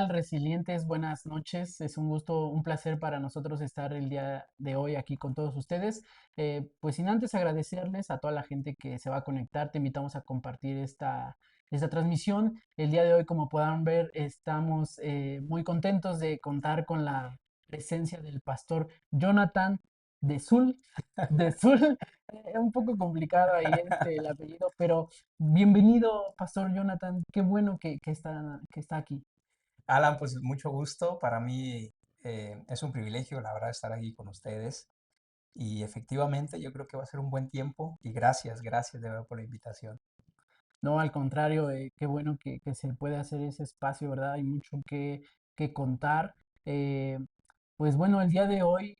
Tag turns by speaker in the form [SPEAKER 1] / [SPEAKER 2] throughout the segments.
[SPEAKER 1] tal, resilientes? Buenas noches. Es un gusto, un placer para nosotros estar el día de hoy aquí con todos ustedes. Pues sin antes agradecerles a toda la gente que se va a conectar, te invitamos a compartir esta transmisión. El día de hoy, como puedan ver, estamos muy contentos de contar con la presencia del pastor Jonathan de Sul. De Sul, es un poco complicado ahí el apellido, pero bienvenido, Pastor Jonathan. Qué bueno que está aquí.
[SPEAKER 2] Alan, pues mucho gusto. Para mí es un privilegio, la verdad, estar aquí con ustedes. Y efectivamente, yo creo que va a ser un buen tiempo. Y gracias de verdad por la invitación.
[SPEAKER 1] No, al contrario, qué bueno que se puede hacer ese espacio, ¿verdad? Hay mucho que contar. Eh, pues bueno, el día de hoy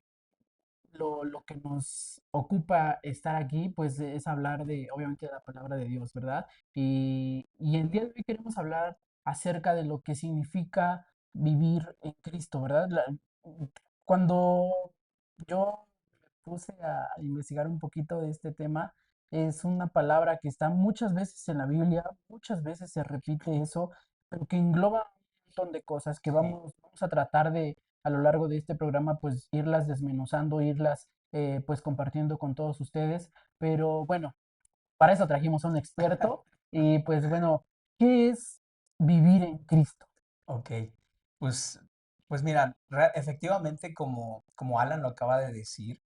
[SPEAKER 1] lo que nos ocupa estar aquí, pues es hablar de, obviamente, de la palabra de Dios, ¿verdad? Y el día de hoy queremos hablar acerca de lo que significa vivir en Cristo, ¿verdad? Cuando yo me puse a investigar un poquito de este tema, es una palabra que está muchas veces en la Biblia, muchas veces se repite eso, pero que engloba un montón de cosas que
[SPEAKER 2] Sí.
[SPEAKER 1] vamos a tratar de a lo largo de este programa, pues irlas desmenuzando, irlas pues compartiendo con todos ustedes. Pero bueno, para eso trajimos a un experto y pues bueno, ¿qué es vivir en Cristo?
[SPEAKER 2] Ok. Pues, pues mira, efectivamente, como Alan lo acaba de decir,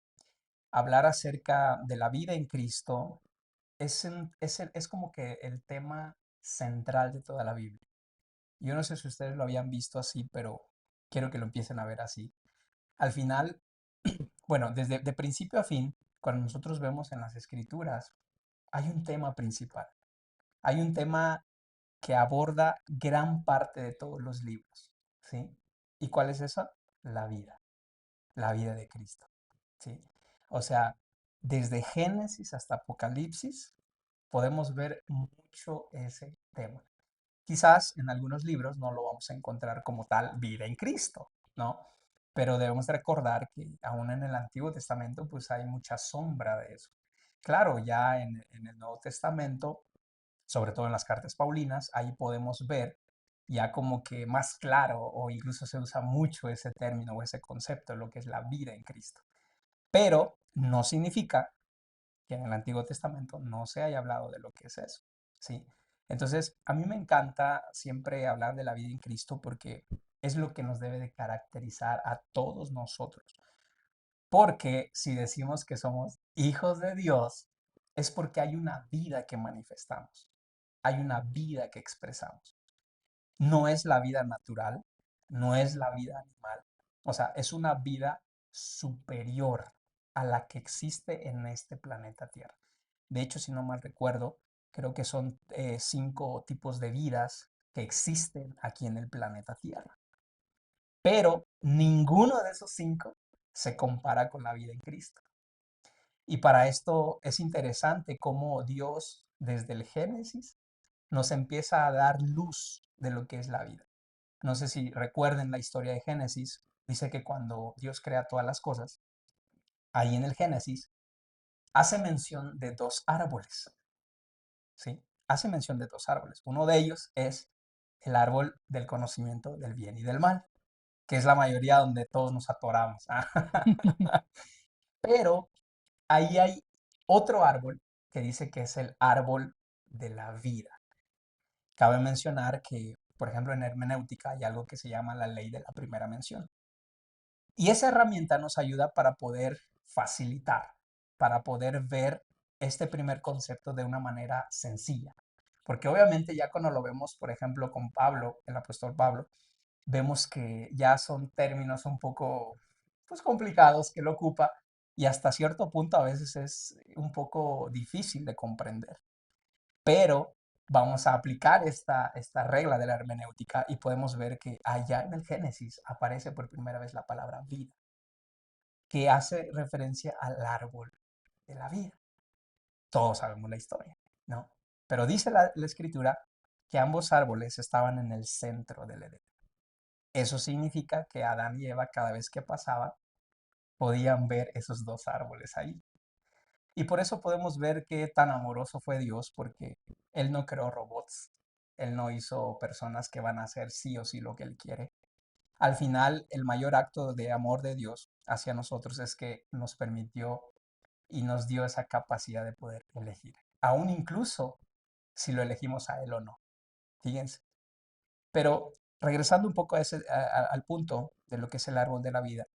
[SPEAKER 2] hablar acerca de la vida en Cristo es como que el tema central de toda la Biblia. Yo no sé si ustedes lo habían visto así, pero quiero que lo empiecen a ver así. Al final, bueno, desde de principio a fin, cuando nosotros vemos en las escrituras, hay un tema principal. Hay un tema que aborda gran parte de todos los libros, ¿sí? ¿Y cuál es eso? La vida de Cristo, ¿sí? O sea, desde Génesis hasta Apocalipsis podemos ver mucho ese tema. Quizás en algunos libros no lo vamos a encontrar como tal vida en Cristo, ¿no? Pero debemos recordar que aún en el Antiguo Testamento pues hay mucha sombra de eso. Claro, ya en el Nuevo Testamento, sobre todo en las cartas paulinas, ahí podemos ver ya como que más claro o incluso se usa mucho ese término o ese concepto, lo que es la vida en Cristo. Pero no significa que en el Antiguo Testamento no se haya hablado de lo que es eso, ¿sí? Entonces, a mí me encanta siempre hablar de la vida en Cristo porque es lo que nos debe de caracterizar a todos nosotros. Porque si decimos que somos hijos de Dios, es porque hay una vida que manifestamos, hay una vida que expresamos. No es la vida natural, no es la vida animal, o sea, es una vida superior a la que existe en este planeta Tierra. De hecho, si no mal recuerdo, creo que son 5 tipos de vidas que existen aquí en el planeta Tierra. Pero ninguno de esos 5 se compara con la vida en Cristo. Y para esto es interesante cómo Dios, desde el Génesis, nos empieza a dar luz de lo que es la vida. No sé si recuerden la historia de Génesis, dice que cuando Dios crea todas las cosas, ahí en el Génesis, hace mención de 2 árboles, ¿sí? Hace mención de 2 árboles. Uno de ellos es el árbol del conocimiento del bien y del mal, que es la mayoría donde todos nos atoramos. Pero ahí hay otro árbol que dice que es el árbol de la vida. Cabe mencionar que, por ejemplo, en hermenéutica hay algo que se llama la ley de la primera mención. Y esa herramienta nos ayuda para poder facilitar, para poder ver este primer concepto de una manera sencilla. Porque obviamente ya cuando lo vemos, por ejemplo, con Pablo, el apóstol Pablo, vemos que ya son términos un poco pues, complicados que él ocupa y hasta cierto punto a veces es un poco difícil de comprender. Pero vamos a aplicar esta regla de la hermenéutica y podemos ver que allá en el Génesis aparece por primera vez la palabra vida, que hace referencia al árbol de la vida. Todos sabemos la historia, ¿no? Pero dice la escritura que ambos árboles estaban en el centro del Edén. Eso significa que Adán y Eva cada vez que pasaban podían ver esos 2 árboles ahí. Y por eso podemos ver qué tan amoroso fue Dios, porque Él no creó robots, Él no hizo personas que van a hacer sí o sí lo que Él quiere. Al final, el mayor acto de amor de Dios hacia nosotros es que nos permitió y nos dio esa capacidad de poder elegir, aún incluso si lo elegimos a Él o no. Fíjense. Pero regresando un poco al punto de lo que es el árbol de la vida,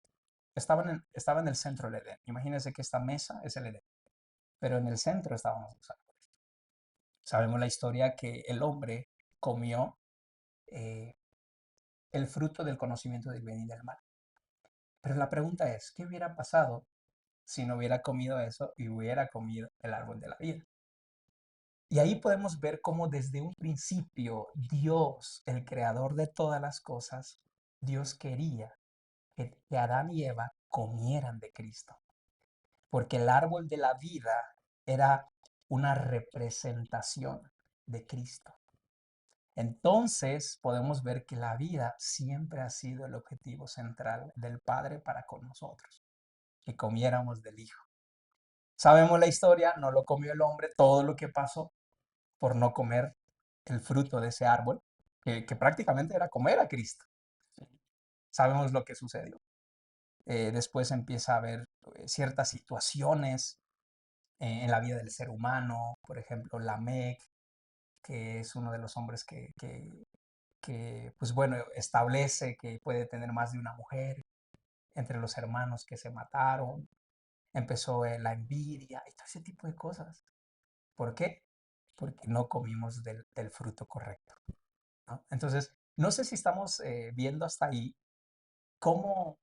[SPEAKER 2] estaba en el centro del Edén. Imagínense que esta mesa es el Edén, pero en el centro estábamos los árboles. Sabemos la historia que el hombre comió eh, el fruto del conocimiento del bien y del mal. Pero la pregunta es, ¿qué hubiera pasado si no hubiera comido eso y hubiera comido el árbol de la vida? Y ahí podemos ver cómo desde un principio Dios, el creador de todas las cosas, Dios quería que Adán y Eva comieran de Cristo, porque el árbol de la vida era una representación de Cristo. Entonces podemos ver que la vida siempre ha sido el objetivo central del Padre para con nosotros, que comiéramos del Hijo. Sabemos la historia, no lo comió el hombre, todo lo que pasó por no comer el fruto de ese árbol, que prácticamente era comer a Cristo. Sabemos lo que sucedió. Después empieza a haber ciertas situaciones en la vida del ser humano, por ejemplo, Lamec, que es uno de los hombres pues bueno, establece que puede tener más de una mujer entre los hermanos que se mataron, empezó la envidia y todo ese tipo de cosas. ¿Por qué? Porque no comimos del fruto correcto, ¿no? Entonces, no sé si estamos viendo hasta ahí cómo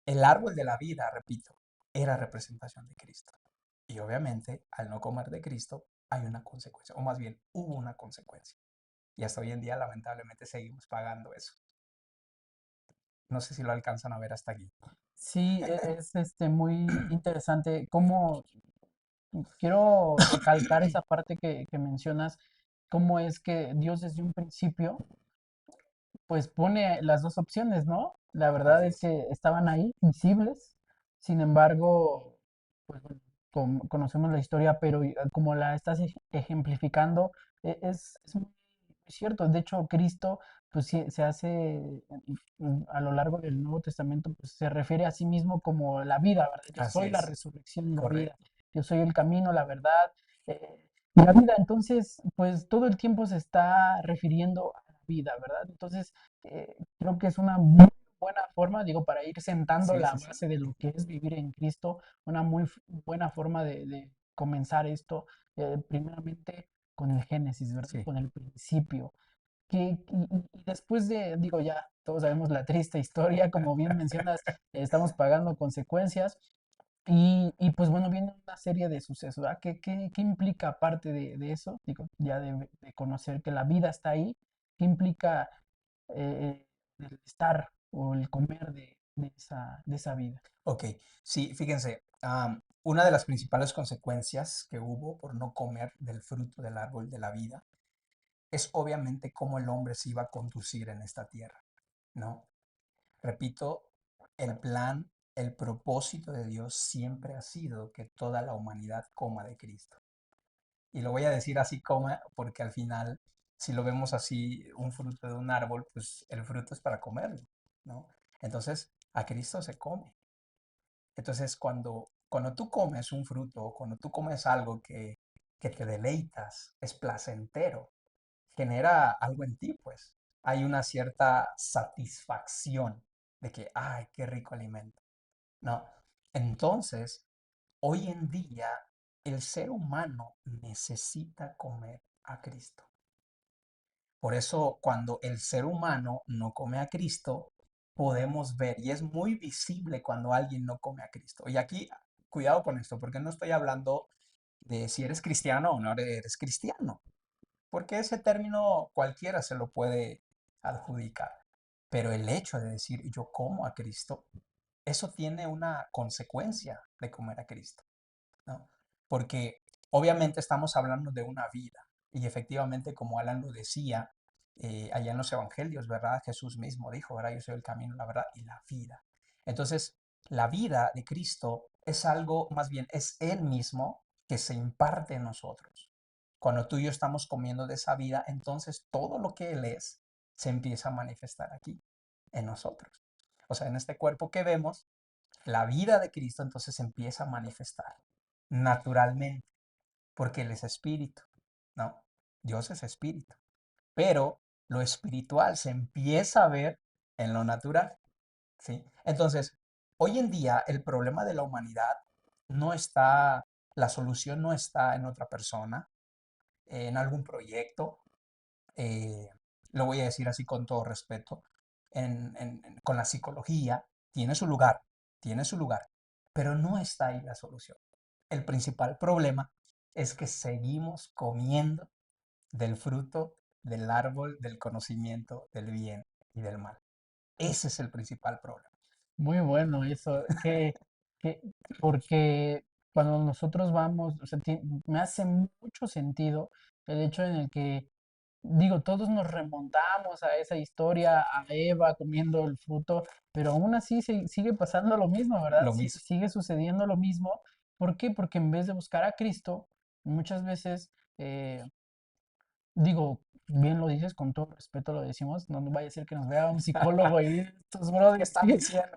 [SPEAKER 2] el árbol de la vida, repito, era representación de Cristo. Y obviamente, al no comer de Cristo, hay una consecuencia, o más bien hubo una consecuencia. Y hasta hoy en día, lamentablemente, seguimos pagando eso. No sé si lo alcanzan a ver hasta aquí.
[SPEAKER 1] Sí, es muy interesante cómo quiero recalcar esa parte que mencionas, cómo es que Dios desde un principio pues pone las dos opciones, ¿no? La verdad
[SPEAKER 2] Así
[SPEAKER 1] es
[SPEAKER 2] es.
[SPEAKER 1] que estaban ahí, visibles, sin embargo, pues bueno, conocemos la historia, pero como la estás ejemplificando, es muy cierto. De hecho, Cristo, pues sí, se hace a lo largo del Nuevo Testamento, pues se refiere a sí mismo como la vida, ¿verdad? Yo
[SPEAKER 2] Así
[SPEAKER 1] soy la
[SPEAKER 2] es,
[SPEAKER 1] resurrección y la vida,
[SPEAKER 2] correcto.
[SPEAKER 1] yo soy el camino, la verdad. Y la vida, entonces, pues todo el tiempo se está refiriendo vida, ¿verdad? Entonces, creo que es una muy buena forma, digo, para ir sentando
[SPEAKER 2] Sí,
[SPEAKER 1] la
[SPEAKER 2] sí, sí.
[SPEAKER 1] base de lo que es vivir en Cristo, una muy buena forma de comenzar esto, primeramente con el Génesis, ¿verdad?
[SPEAKER 2] Sí.
[SPEAKER 1] Con el principio. Y después de, digo, ya todos sabemos la triste historia, como bien mencionas, estamos pagando consecuencias. Y pues bueno, viene una serie de sucesos, ¿verdad? ¿Qué implica aparte de eso? Digo, ya de conocer que la vida está ahí, ¿qué implica el estar o el comer de esa vida?
[SPEAKER 2] Ok, sí, fíjense, una de las principales consecuencias que hubo por no comer del fruto del árbol de la vida es obviamente cómo el hombre se iba a conducir en esta tierra, ¿no? Repito, el plan, el propósito de Dios siempre ha sido que toda la humanidad coma de Cristo. Y lo voy a decir así coma porque al final, si lo vemos así, un fruto de un árbol, pues el fruto es para comerlo, ¿no? Entonces, a Cristo se come. Entonces, cuando tú comes un fruto, cuando tú comes algo que te deleitas, es placentero, genera algo en ti, pues. Hay una cierta satisfacción de que, ay, qué rico alimento, ¿no? Entonces, hoy en día, el ser humano necesita comer a Cristo. Por eso, cuando el ser humano no come a Cristo, podemos ver, y es muy visible cuando alguien no come a Cristo. Y aquí, cuidado con esto, porque no estoy hablando de si eres cristiano o no eres cristiano, porque ese término cualquiera se lo puede adjudicar. Pero el hecho de decir yo como a Cristo, eso tiene una consecuencia de comer a Cristo, ¿no? Porque obviamente estamos hablando de una vida y efectivamente, como Alan lo decía, allá en los evangelios, ¿verdad? Jesús mismo dijo, ¿verdad? Yo soy el camino, la verdad y la vida. Entonces, la vida de Cristo es algo, más bien, es Él mismo que se imparte en nosotros. Cuando tú y yo estamos comiendo de esa vida, entonces todo lo que Él es se empieza a manifestar aquí, en nosotros. O sea, en este cuerpo que vemos, la vida de Cristo entonces se empieza a manifestar naturalmente, porque Él es espíritu, ¿no? Dios es espíritu. Pero lo espiritual se empieza a ver en lo natural, ¿sí? Entonces, hoy en día el problema de la humanidad no está, la solución no está en otra persona, en algún proyecto, eh, lo voy a decir así con todo respeto, con la psicología, tiene su lugar, pero no está ahí la solución. El principal problema es que seguimos comiendo del fruto del árbol del conocimiento del bien y del mal. Ese es el principal problema.
[SPEAKER 1] Muy bueno eso, que porque cuando nosotros vamos, o sea, me hace mucho sentido el hecho en el que, digo, todos nos remontamos a esa historia, a Eva comiendo el fruto, pero aún así sigue pasando lo mismo, ¿verdad?
[SPEAKER 2] Lo mismo.
[SPEAKER 1] Sigue sucediendo lo mismo. ¿Por qué? Porque en vez de buscar a Cristo, muchas veces, digo, bien lo dices, con todo respeto lo decimos, no vaya a ser que nos vea un psicólogo y estos
[SPEAKER 2] ¿Qué
[SPEAKER 1] brothers.
[SPEAKER 2] están diciendo?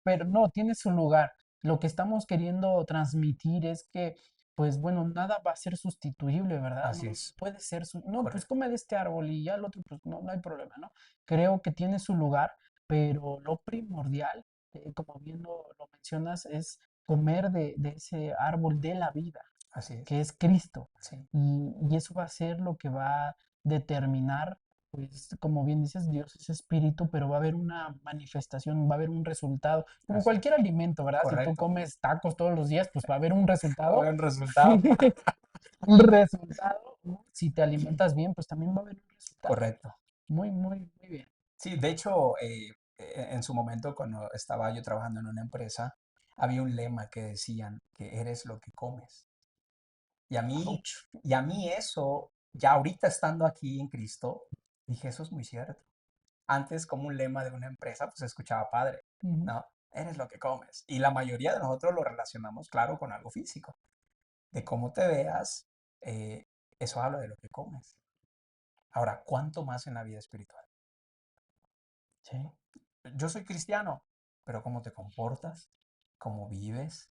[SPEAKER 1] Pero no, tiene su lugar. Lo que estamos queriendo transmitir es que, pues bueno, nada va a ser sustituible, ¿verdad?
[SPEAKER 2] Así
[SPEAKER 1] No
[SPEAKER 2] es,
[SPEAKER 1] puede ser, no, pues
[SPEAKER 2] correcto.
[SPEAKER 1] come de este árbol y ya el otro, pues no, no hay problema, ¿no? Creo que tiene su lugar, pero lo primordial, como bien lo mencionas, es comer de ese árbol de la vida,
[SPEAKER 2] Así es,
[SPEAKER 1] que es Cristo.
[SPEAKER 2] sí,
[SPEAKER 1] Y eso va a ser lo que va a determinar, pues como bien dices, Dios es espíritu, pero va a haber una manifestación, va a haber un resultado, como
[SPEAKER 2] así es,
[SPEAKER 1] cualquier alimento, ¿verdad? Si tú
[SPEAKER 2] correcto.
[SPEAKER 1] comes tacos todos los días, pues va a haber un resultado.
[SPEAKER 2] Buen resultado.
[SPEAKER 1] Un resultado, ¿no? Si te alimentas bien, pues también va a haber un resultado.
[SPEAKER 2] Correcto.
[SPEAKER 1] Muy, muy, muy bien.
[SPEAKER 2] Sí, de hecho, en su momento, cuando estaba yo trabajando en una empresa, había un lema que decían que eres lo que comes. Y a mí,
[SPEAKER 1] Ouch.
[SPEAKER 2] y a mí eso, ya ahorita estando aquí en Cristo, dije, eso es muy cierto. Antes, como un lema de una empresa, pues se escuchaba padre,
[SPEAKER 1] Ujú.
[SPEAKER 2] ¿no? Eres lo que comes. Y la mayoría de nosotros lo relacionamos, claro, con algo físico. De cómo te veas, eh, eso habla de lo que comes. Ahora, ¿cuánto más en la vida espiritual?
[SPEAKER 1] Sí,
[SPEAKER 2] Yo soy cristiano, pero cómo te comportas, cómo vives,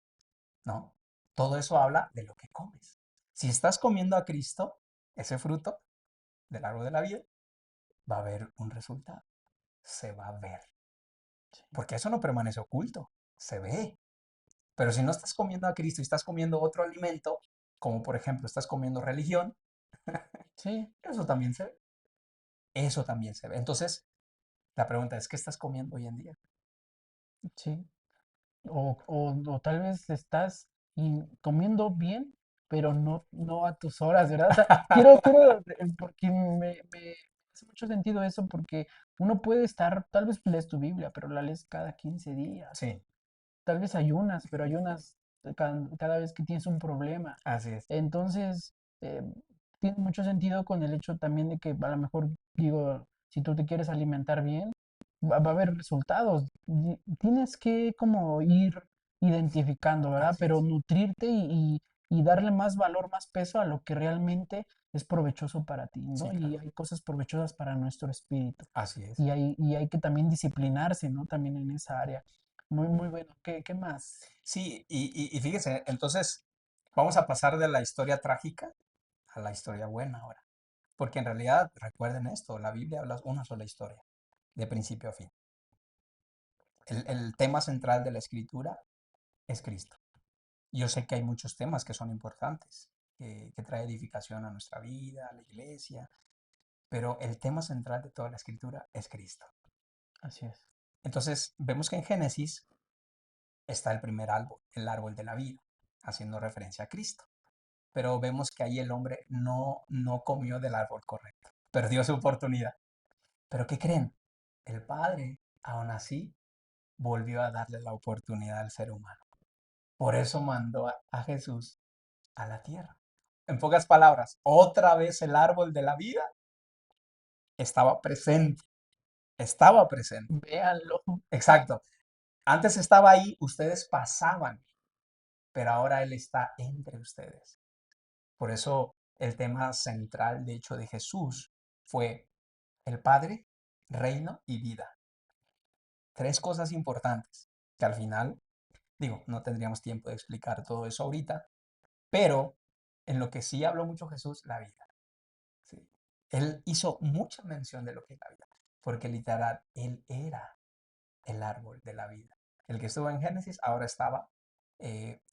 [SPEAKER 2] ¿no? Todo eso habla de lo que comes. Si estás comiendo a Cristo, ese fruto del árbol de la vida, va a haber un resultado. Se va a ver.
[SPEAKER 1] sí,
[SPEAKER 2] Porque eso no permanece oculto, se ve. Pero si no estás comiendo a Cristo y estás comiendo otro alimento, como por ejemplo estás comiendo religión,
[SPEAKER 1] sí,
[SPEAKER 2] eso también se ve. Eso también se ve. Entonces, la pregunta es, ¿qué estás comiendo hoy en día?
[SPEAKER 1] sí. O tal vez estás comiendo bien, pero no, no a tus horas, ¿verdad? O sea, porque me hace mucho sentido eso, porque uno puede estar, tal vez lees tu Biblia, pero la lees cada 15 días.
[SPEAKER 2] Sí,
[SPEAKER 1] Tal vez ayunas, pero ayunas cada vez que tienes un problema.
[SPEAKER 2] así es.
[SPEAKER 1] Entonces, eh, tiene mucho sentido con el hecho también de que a lo mejor, digo, si tú te quieres alimentar bien, va a haber resultados. Tienes que como ir identificando, ¿verdad?
[SPEAKER 2] Así
[SPEAKER 1] Pero
[SPEAKER 2] es.
[SPEAKER 1] nutrirte y darle más valor, más peso a lo que realmente es provechoso para ti,
[SPEAKER 2] Sí,
[SPEAKER 1] ¿no? Y
[SPEAKER 2] claro.
[SPEAKER 1] hay cosas provechosas para nuestro espíritu.
[SPEAKER 2] Así es.
[SPEAKER 1] Y hay que también disciplinarse, ¿no? También en esa área. Muy, muy bueno. ¿Qué más?
[SPEAKER 2] Sí, y fíjese, entonces vamos a pasar de la historia trágica a la historia buena ahora. Porque en realidad, recuerden esto, la Biblia habla una sola historia, de principio a fin. El tema central de la escritura es Cristo. Yo sé que hay muchos temas que son importantes, que trae edificación a nuestra vida, a la iglesia, pero el tema central de toda la escritura es Cristo.
[SPEAKER 1] Así es.
[SPEAKER 2] Entonces, vemos que en Génesis está el primer árbol, el árbol de la vida, haciendo referencia a Cristo. Pero vemos que ahí el hombre no comió del árbol correcto, perdió su oportunidad. Pero ¿qué creen? El Padre, aún así, volvió a darle la oportunidad al ser humano. Por eso mandó a Jesús a la tierra. En pocas palabras, otra vez el árbol de la vida estaba presente, estaba presente.
[SPEAKER 1] Véanlo.
[SPEAKER 2] Exacto. Antes estaba ahí, ustedes pasaban, pero ahora Él está entre ustedes. Por eso el tema central, de hecho, de Jesús fue el Padre, reino y vida. Tres cosas importantes que al final, digo, no tendríamos tiempo de explicar todo eso ahorita, pero en lo que sí habló mucho Jesús, la vida. ¿Sí? Él hizo mucha mención de lo que es la vida, porque literal, él era el árbol de la vida. El que estuvo en Génesis ahora estaba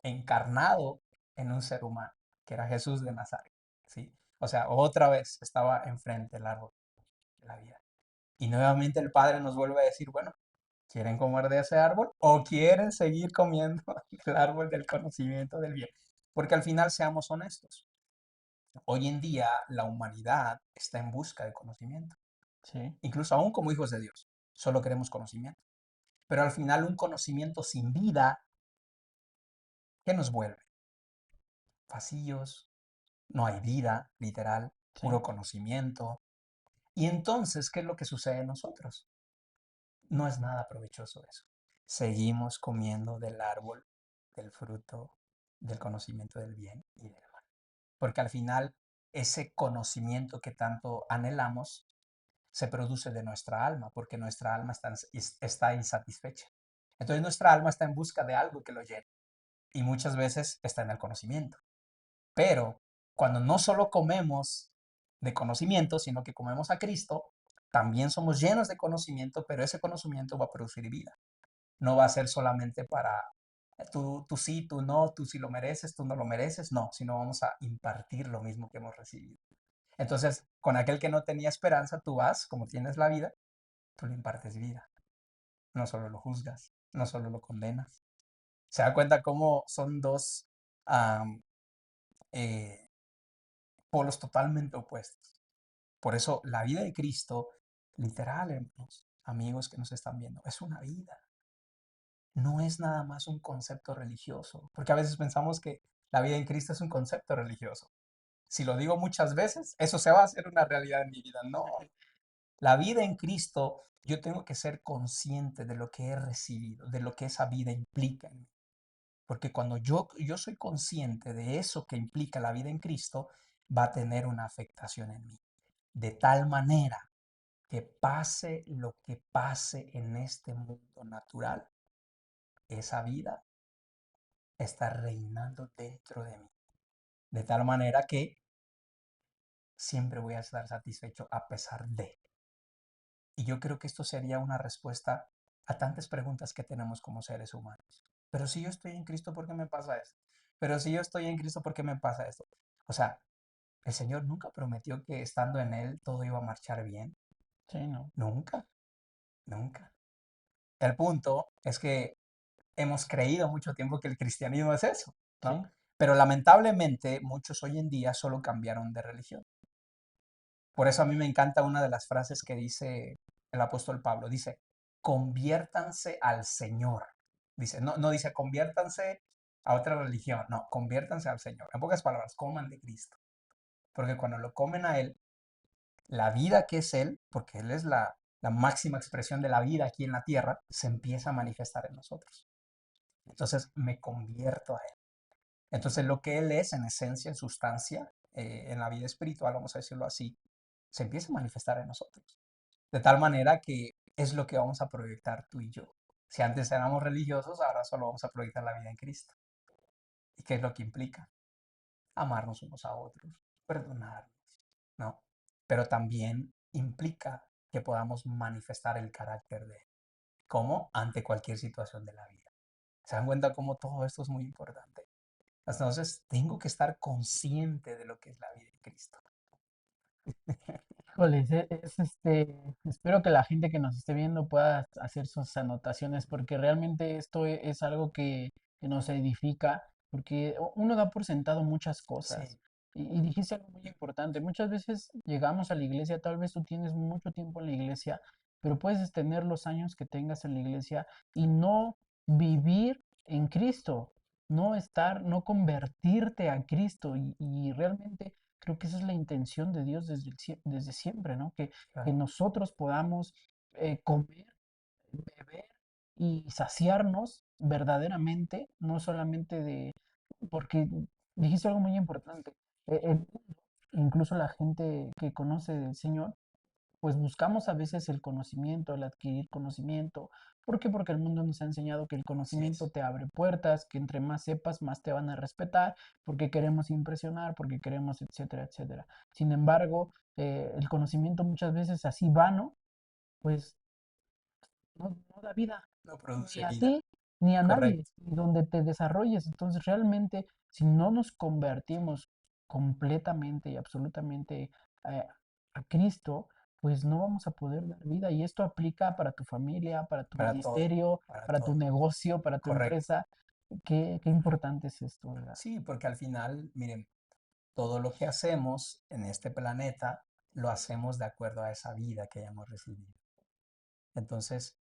[SPEAKER 2] encarnado en un ser humano, que era Jesús de Nazaret. ¿Sí? O sea, otra vez estaba enfrente el árbol de la vida. Y nuevamente el Padre nos vuelve a decir, bueno, ¿quieren comer de ese árbol o quieren seguir comiendo el árbol del conocimiento del bien? Porque al final, seamos honestos, hoy en día la humanidad está en busca de conocimiento,
[SPEAKER 1] Sí,
[SPEAKER 2] incluso aún como hijos de Dios, solo queremos conocimiento. Pero al final un conocimiento sin vida, ¿qué nos vuelve? Vacíos, no hay vida, literal,
[SPEAKER 1] sí,
[SPEAKER 2] puro conocimiento. Y entonces, ¿qué es lo que sucede en nosotros? No es nada provechoso eso. Seguimos comiendo del árbol, del fruto, del conocimiento del bien y del mal. Porque al final, ese conocimiento que tanto anhelamos se produce de nuestra alma, porque nuestra alma está insatisfecha. Entonces nuestra alma está en busca de algo que lo llene y muchas veces está en el conocimiento. Pero cuando no solo comemos de conocimiento, sino que comemos a Cristo, también somos llenos de conocimiento, pero ese conocimiento va a producir vida. No va a ser solamente para tú sí, tú no, tú sí lo mereces, tú no lo mereces, no, sino vamos a impartir lo mismo que hemos recibido. Entonces, con aquel que no tenía esperanza, tú vas, como tienes la vida, tú le impartes vida. No solo lo juzgas, no solo lo condenas. Se da cuenta cómo son dos am, eh, polos totalmente opuestos. Por eso la vida de Cristo, literal, hermanos, amigos que nos están viendo, es una vida. No es nada más un concepto religioso, porque a veces pensamos que la vida en Cristo es un concepto religioso. Si lo digo muchas veces, eso se va a hacer una realidad en mi vida. No, la vida en Cristo, yo tengo que ser consciente de lo que he recibido, de lo que esa vida implica en mí. Porque cuando yo soy consciente de eso que implica la vida en Cristo, va a tener una afectación en mí. De tal manera que pase lo que pase en este mundo natural, esa vida está reinando dentro de mí. De tal manera que siempre voy a estar satisfecho a pesar de. Y yo creo que esto sería una respuesta a tantas preguntas que tenemos como seres humanos. Pero si yo estoy en Cristo, ¿por qué me pasa esto? Pero si yo estoy en Cristo, ¿por qué me pasa esto? O sea, el Señor nunca prometió que estando en Él todo iba a marchar bien.
[SPEAKER 1] sí, no,
[SPEAKER 2] Nunca, nunca. El punto es que hemos creído mucho tiempo que el cristianismo es eso, ¿no?
[SPEAKER 1] sí,
[SPEAKER 2] Pero lamentablemente muchos hoy en día solo cambiaron de religión. Por eso a mí me encanta una de las frases que dice el apóstol Pablo. Dice, conviértanse al Señor. Dice, no, no dice, conviértanse a otra religión. No, conviértanse al Señor. En pocas palabras, coman de Cristo. Porque cuando lo comen a Él, la vida que es Él, porque Él es la máxima expresión de la vida aquí en la tierra, se empieza a manifestar en nosotros. Entonces me convierto a Él. Entonces lo que Él es en esencia, en sustancia, en la vida espiritual, vamos a decirlo así, se empieza a manifestar en nosotros. De tal manera que es lo que vamos a proyectar tú y yo. Si antes éramos religiosos, ahora solo vamos a proyectar la vida en Cristo. ¿Y qué es lo que implica? Amarnos unos a otros, perdonarnos, ¿no? Pero también implica que podamos manifestar el carácter de Él, como ante cualquier situación de la vida. ¿Se dan cuenta cómo todo esto es muy importante? Entonces, tengo que estar consciente de lo que es la vida en Cristo.
[SPEAKER 1] híjoles, espero que la gente que nos esté viendo pueda hacer sus anotaciones, porque realmente esto es algo que nos edifica, porque uno da por sentado muchas cosas.
[SPEAKER 2] Sí,
[SPEAKER 1] Y dijiste algo muy importante. Muchas veces llegamos a la iglesia, tal vez tú tienes mucho tiempo en la iglesia, pero puedes tener los años que tengas en la iglesia y no vivir en Cristo, no estar, no convertirte a Cristo. Y realmente creo que esa es la intención de Dios desde siempre, ¿no? Que
[SPEAKER 2] claro.
[SPEAKER 1] nosotros podamos comer, beber y saciarnos verdaderamente, no solamente de, porque dijiste algo muy importante, incluso la gente que conoce del Señor, pues buscamos a veces el conocimiento, el adquirir conocimiento. ¿Por qué? Porque el mundo nos ha enseñado que el
[SPEAKER 2] Así
[SPEAKER 1] conocimiento
[SPEAKER 2] es.
[SPEAKER 1] te abre puertas, que entre más sepas, más te van a respetar, porque queremos impresionar, porque queremos, etcétera, etcétera. Sin embargo, el conocimiento muchas veces así vano, pues no da vida,
[SPEAKER 2] No
[SPEAKER 1] ni
[SPEAKER 2] produce
[SPEAKER 1] a
[SPEAKER 2] vida.
[SPEAKER 1] ti, ni a nadie,
[SPEAKER 2] Correcto.
[SPEAKER 1] ni donde te desarrolles. Entonces, realmente, si no nos convertimos completamente y absolutamente eh, a Cristo, pues no vamos a poder dar vida. Y esto aplica para tu familia, para tu
[SPEAKER 2] Para todo.
[SPEAKER 1] ministerio,
[SPEAKER 2] Para
[SPEAKER 1] para tu
[SPEAKER 2] todo.
[SPEAKER 1] negocio, para tu
[SPEAKER 2] Correcto.
[SPEAKER 1] empresa. Qué importante es esto, ¿verdad?
[SPEAKER 2] Sí, porque al final, miren, todo lo que hacemos en este planeta lo hacemos de acuerdo a esa vida que hayamos recibido. Entonces,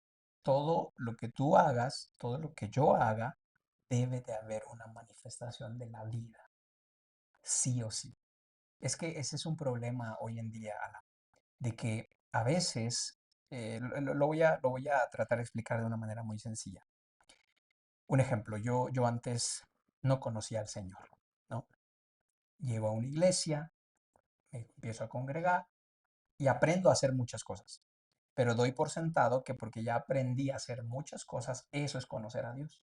[SPEAKER 2] todo lo que tú hagas, todo lo que yo haga, debe de haber una manifestación de la vida, sí o sí. Es que ese es un problema hoy en día, Alan, de que a veces, lo voy a tratar de explicar de una manera muy sencilla. Un ejemplo, yo antes no conocía al Señor, ¿no? Llego a una iglesia, me empiezo a congregar y aprendo a hacer muchas cosas. Pero doy por sentado que porque ya aprendí a hacer muchas cosas, eso es conocer a Dios.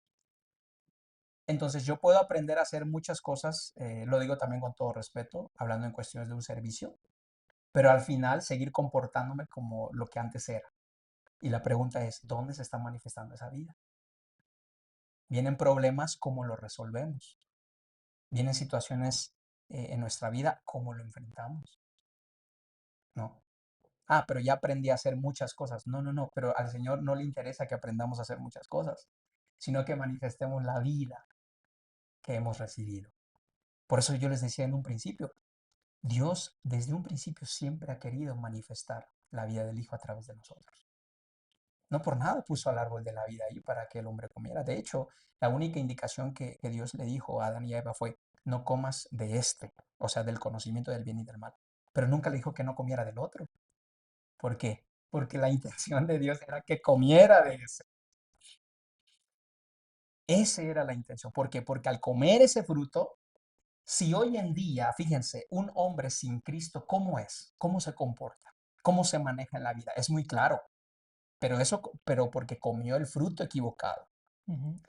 [SPEAKER 2] Entonces yo puedo aprender a hacer muchas cosas, lo digo también con todo respeto, hablando en cuestiones de un servicio, pero al final seguir comportándome como lo que antes era. Y la pregunta es, ¿dónde se está manifestando esa vida? Vienen problemas, ¿cómo los resolvemos? Vienen situaciones en nuestra vida, ¿cómo lo enfrentamos? ¿No? Ah, pero ya aprendí a hacer muchas cosas. No, no, no, pero al Señor no le interesa que aprendamos a hacer muchas cosas, sino que manifestemos la vida que hemos recibido. Por eso yo les decía en un principio, Dios desde un principio siempre ha querido manifestar la vida del Hijo a través de nosotros. No por nada puso al árbol de la vida ahí para que el hombre comiera. De hecho, la única indicación que Dios le dijo a Adán y a Eva fue, no comas de este, o sea, del conocimiento del bien y del mal. Pero nunca le dijo que no comiera del otro. ¿Por qué? Porque la intención de Dios era que comiera de ese. Esa era la intención. ¿Por qué? Porque al comer ese fruto, si hoy en día, fíjense, un hombre sin Cristo, ¿cómo es? ¿Cómo se comporta? ¿Cómo se maneja en la vida? Es muy claro, pero porque comió el fruto equivocado.
[SPEAKER 1] Ujú.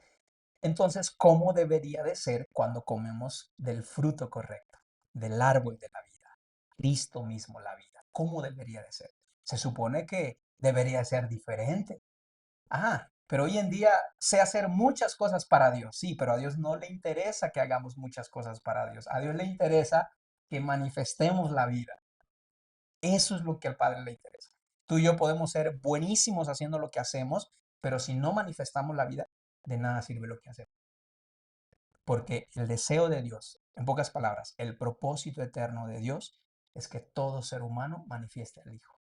[SPEAKER 2] Entonces, ¿cómo debería de ser cuando comemos del fruto correcto, del árbol de la vida? Cristo mismo la vida. ¿Cómo debería de ser? Se supone que debería ser diferente. Ah, pero hoy en día sé hacer muchas cosas para Dios, sí, pero a Dios no le interesa que hagamos muchas cosas para Dios. A Dios le interesa que manifestemos la vida. Eso es lo que al Padre le interesa. Tú y yo podemos ser buenísimos haciendo lo que hacemos, pero si no manifestamos la vida, de nada sirve lo que hacemos. Porque el deseo de Dios, en pocas palabras, el propósito eterno de Dios es que todo ser humano manifieste al Hijo,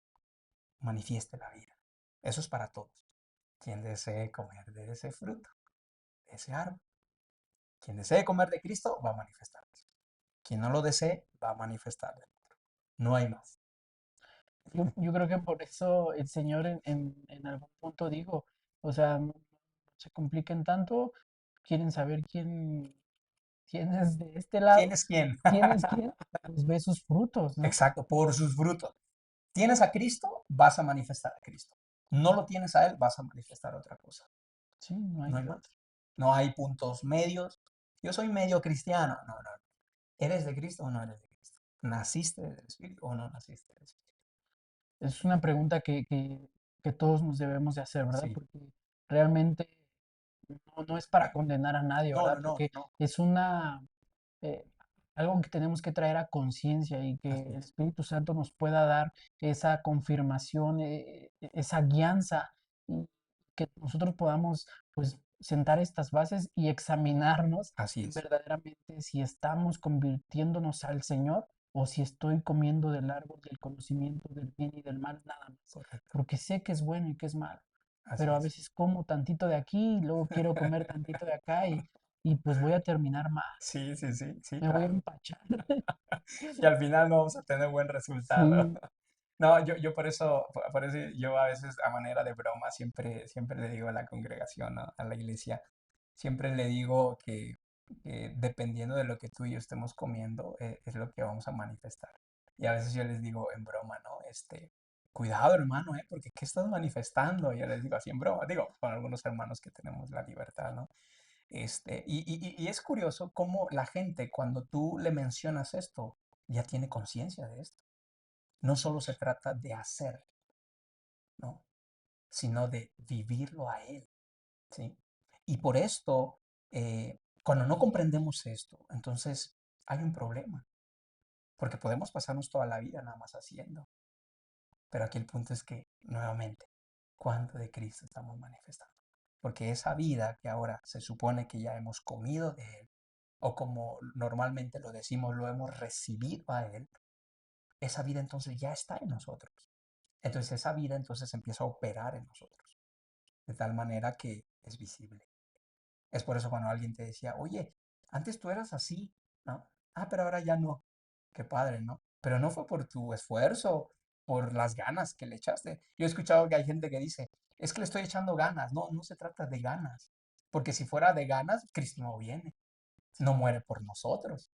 [SPEAKER 2] manifieste la vida. Eso es para todos. Quien desee comer de ese fruto, de ese árbol. Quien desee comer de Cristo va a manifestar eso. Quien no lo desee va a manifestar del otro. No hay más.
[SPEAKER 1] Yo creo que por eso el Señor en algún punto dijo, o sea, no se compliquen tanto, quieren saber quién es de este
[SPEAKER 2] ¿Quién
[SPEAKER 1] lado,
[SPEAKER 2] es quién?
[SPEAKER 1] quién es quién, pues ve sus frutos, ¿no?
[SPEAKER 2] Exacto, por sus frutos. ¿Tienes a Cristo? Vas a manifestar a Cristo. No lo tienes a Él, vas a manifestar otra cosa.
[SPEAKER 1] Sí, no hay
[SPEAKER 2] No hay
[SPEAKER 1] de
[SPEAKER 2] más.
[SPEAKER 1] otra.
[SPEAKER 2] No hay puntos medios. Yo soy medio cristiano. No, no. ¿Eres de Cristo o no eres de Cristo? ¿Naciste del Espíritu o no naciste del Espíritu?
[SPEAKER 1] Es una pregunta que todos nos debemos de hacer, ¿verdad?
[SPEAKER 2] Sí.
[SPEAKER 1] Porque realmente no es para condenar a nadie,
[SPEAKER 2] No,
[SPEAKER 1] ¿verdad?
[SPEAKER 2] no, no,
[SPEAKER 1] Porque
[SPEAKER 2] no.
[SPEAKER 1] es eh, algo que tenemos que traer a conciencia y que
[SPEAKER 2] Así
[SPEAKER 1] el
[SPEAKER 2] es.
[SPEAKER 1] Espíritu Santo nos pueda dar esa confirmación, esa guianza y que nosotros podamos pues sentar estas bases y examinarnos
[SPEAKER 2] Así es.
[SPEAKER 1] verdaderamente si estamos convirtiéndonos al Señor o si estoy comiendo del árbol del conocimiento del bien y del mal nada más,
[SPEAKER 2] Correcto.
[SPEAKER 1] porque sé que es bueno y que es malo,
[SPEAKER 2] Así
[SPEAKER 1] pero a
[SPEAKER 2] es.
[SPEAKER 1] veces como tantito de aquí y luego quiero comer tantito de acá y pues voy a terminar mal,
[SPEAKER 2] Sí, sí, sí, sí,
[SPEAKER 1] me voy a
[SPEAKER 2] claro.
[SPEAKER 1] empachar.
[SPEAKER 2] Y al final no vamos a tener buen resultado.
[SPEAKER 1] Sí,
[SPEAKER 2] No, yo por eso yo a veces a manera de broma siempre le digo a la congregación, ¿no? A la iglesia, siempre le digo que dependiendo de lo que tú y yo estemos comiendo, es lo que vamos a manifestar. Y a veces yo les digo en broma, ¿no? Cuidado, hermano, ¿eh? Porque ¿qué estás manifestando? Yo les digo así en broma, digo, con algunos hermanos que tenemos la libertad, ¿no? Y es curioso cómo la gente, cuando tú le mencionas esto, ya tiene conciencia de esto. No solo se trata de hacer, ¿no? Sino de vivirlo a Él, ¿sí? Y por esto, cuando no comprendemos esto, entonces hay un problema, porque podemos pasarnos toda la vida nada más haciendo. Pero aquí el punto es que, nuevamente, ¿cuánto de Cristo estamos manifestando? Porque esa vida que ahora se supone que ya hemos comido de Él, o como normalmente lo decimos, lo hemos recibido a Él, esa vida entonces ya está en nosotros. Entonces esa vida entonces empieza a operar en nosotros, de tal manera que es visible. Es por eso cuando alguien te decía, oye, antes tú eras así, ¿no? Ah, pero ahora ya no. Qué padre, ¿no? Pero no fue por tu esfuerzo, por las ganas que le echaste. Yo he escuchado que hay gente que dice, es que le estoy echando ganas. No, no se trata de ganas. Porque si fuera de ganas, Cristo no viene, no muere por nosotros.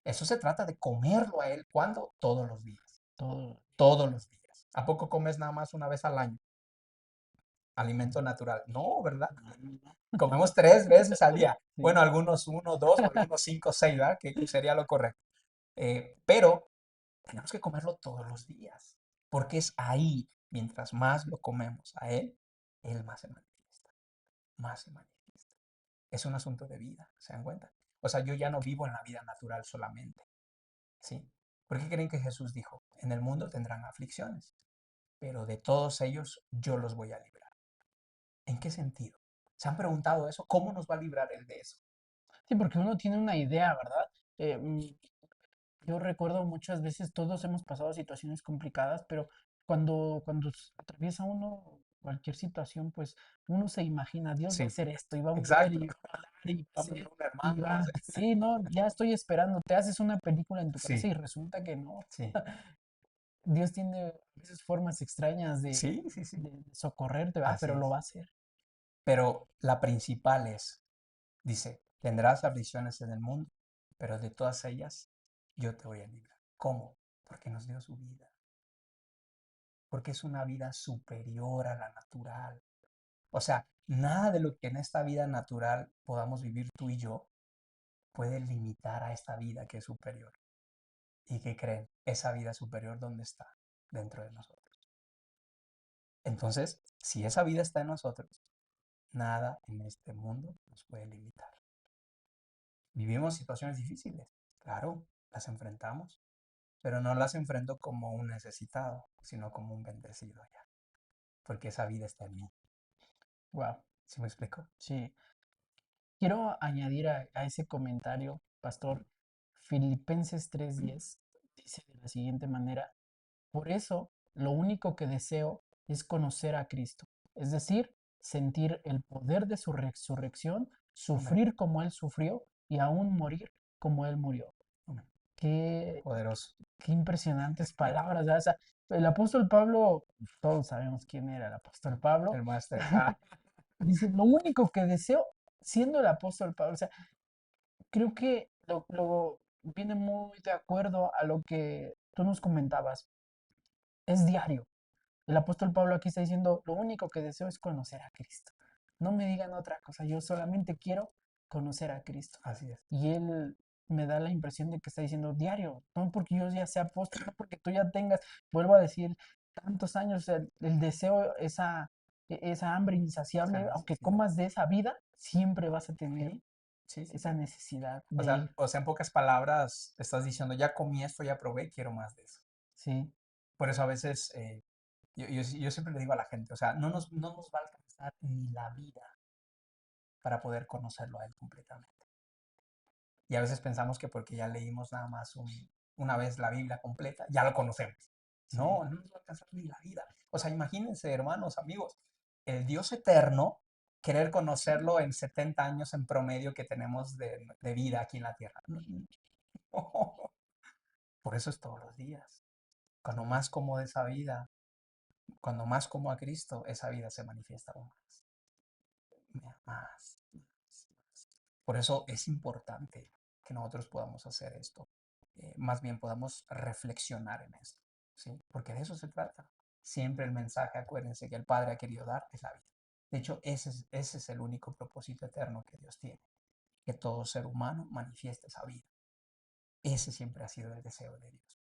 [SPEAKER 2] Eso se trata de comerlo a Él. ¿Cuándo? Todos los días.
[SPEAKER 1] Todo.
[SPEAKER 2] Todos los días. ¿A poco comes nada más una vez al año? Alimento natural. No, ¿verdad?
[SPEAKER 1] No, no, no.
[SPEAKER 2] Comemos 3 veces al día.
[SPEAKER 1] Sí.
[SPEAKER 2] Bueno, algunos uno, dos, o algunos cinco, seis, ¿verdad? Que sería lo correcto. Pero tenemos que comerlo todos los días, porque es ahí, mientras más lo comemos a Él más se manifiesta, más se manifiesta. Es un asunto de vida, ¿se dan cuenta? O sea, yo ya no vivo en la vida natural solamente, ¿sí? ¿Por qué creen que Jesús dijo, en el mundo tendrán aflicciones, pero de todos ellos yo los voy a librar? ¿En qué sentido? ¿Se han preguntado eso? ¿Cómo nos va a librar Él de eso?
[SPEAKER 1] Sí, porque uno tiene una idea, ¿verdad? Eh, mm, yo recuerdo muchas veces todos hemos pasado situaciones complicadas, pero cuando atraviesa uno cualquier situación, pues uno se imagina, Dios va a
[SPEAKER 2] Sí,
[SPEAKER 1] hacer esto y va a mover
[SPEAKER 2] exacto.
[SPEAKER 1] y va a hablar y va a
[SPEAKER 2] Sí,
[SPEAKER 1] hacer
[SPEAKER 2] un
[SPEAKER 1] y
[SPEAKER 2] hermano, no
[SPEAKER 1] va,
[SPEAKER 2] sé.
[SPEAKER 1] sí, no, ya estoy esperando, te haces una película en tu cabeza
[SPEAKER 2] Sí,
[SPEAKER 1] y resulta que no.
[SPEAKER 2] sí,
[SPEAKER 1] Dios tiene a veces formas extrañas
[SPEAKER 2] sí, sí, sí.
[SPEAKER 1] de socorrerte, ¿verdad?
[SPEAKER 2] Así
[SPEAKER 1] Pero lo
[SPEAKER 2] es.
[SPEAKER 1] va a hacer.
[SPEAKER 2] Pero la principal es, dice, tendrás aflicciones en el mundo, pero de todas ellas yo te voy a librar. ¿Cómo? Porque nos dio su vida. Porque es una vida superior a la natural. O sea, nada de lo que en esta vida natural podamos vivir tú y yo puede limitar a esta vida que es superior. ¿Y qué creen? Esa vida superior, ¿dónde está? Dentro de nosotros. Entonces, si esa vida está en nosotros, nada en este mundo nos puede limitar. Vivimos situaciones difíciles, claro, las enfrentamos, pero no las enfrento como un necesitado, sino como un bendecido ya, porque esa vida está en mí.
[SPEAKER 1] Wow,
[SPEAKER 2] ¿Sí me explico?
[SPEAKER 1] sí. Quiero añadir a ese comentario, pastor, Filipenses 3:10 dice de la siguiente manera, por eso lo único que deseo es conocer a Cristo, es decir, sentir el poder de su resurrección,
[SPEAKER 2] Amén.
[SPEAKER 1] sufrir como Él sufrió y aún morir como Él murió.
[SPEAKER 2] Amén.
[SPEAKER 1] Qué,
[SPEAKER 2] Poderoso.
[SPEAKER 1] qué impresionantes palabras, ¿verdad? O sea, el apóstol Pablo, todos sabemos quién era el apóstol Pablo,
[SPEAKER 2] El máster. Ah,
[SPEAKER 1] dice, lo único que deseo, siendo el apóstol Pablo, o sea, creo que lo viene muy de acuerdo a lo que tú nos comentabas. Es diario. El apóstol Pablo aquí está diciendo, lo único que deseo es conocer a Cristo. No me digan otra cosa, yo solamente quiero conocer a Cristo.
[SPEAKER 2] así es.
[SPEAKER 1] Y él me da la impresión de que está diciendo diario, no porque yo ya sea apóstol, no porque tú ya tengas, vuelvo a decir, tantos años, el deseo, esa hambre
[SPEAKER 2] Esa
[SPEAKER 1] insaciable, aunque
[SPEAKER 2] necesidad.
[SPEAKER 1] comas de esa vida, siempre vas a tener
[SPEAKER 2] Sí, sí, sí,
[SPEAKER 1] esa
[SPEAKER 2] sí.
[SPEAKER 1] necesidad de ir.
[SPEAKER 2] O sea, en pocas palabras, estás diciendo, ya comí esto, ya probé, quiero más de eso.
[SPEAKER 1] Sí,
[SPEAKER 2] Por eso a veces yo siempre le digo a la gente, o sea, no nos va a alcanzar ni la vida para poder conocerlo a Él completamente. Y a veces pensamos que porque ya leímos nada más una vez la Biblia completa, ya lo conocemos.
[SPEAKER 1] sí,
[SPEAKER 2] No, no nos va a alcanzar ni la vida. O sea, imagínense, hermanos, amigos, el Dios eterno, querer conocerlo en 70 años en promedio que tenemos de vida aquí en la tierra. No, no, no. Por eso es todos los días. Cuando más como de esa vida, cuando más como a Cristo, esa vida se manifiesta aún más. Más, más. Por eso es importante que nosotros podamos hacer esto. más bien podamos reflexionar en esto, ¿sí? Porque de eso se trata. Siempre el mensaje, acuérdense, que el Padre ha querido dar es la vida. De hecho, ese es el único propósito eterno que Dios tiene, que todo ser humano manifieste esa vida. Ese siempre ha sido el deseo de Dios.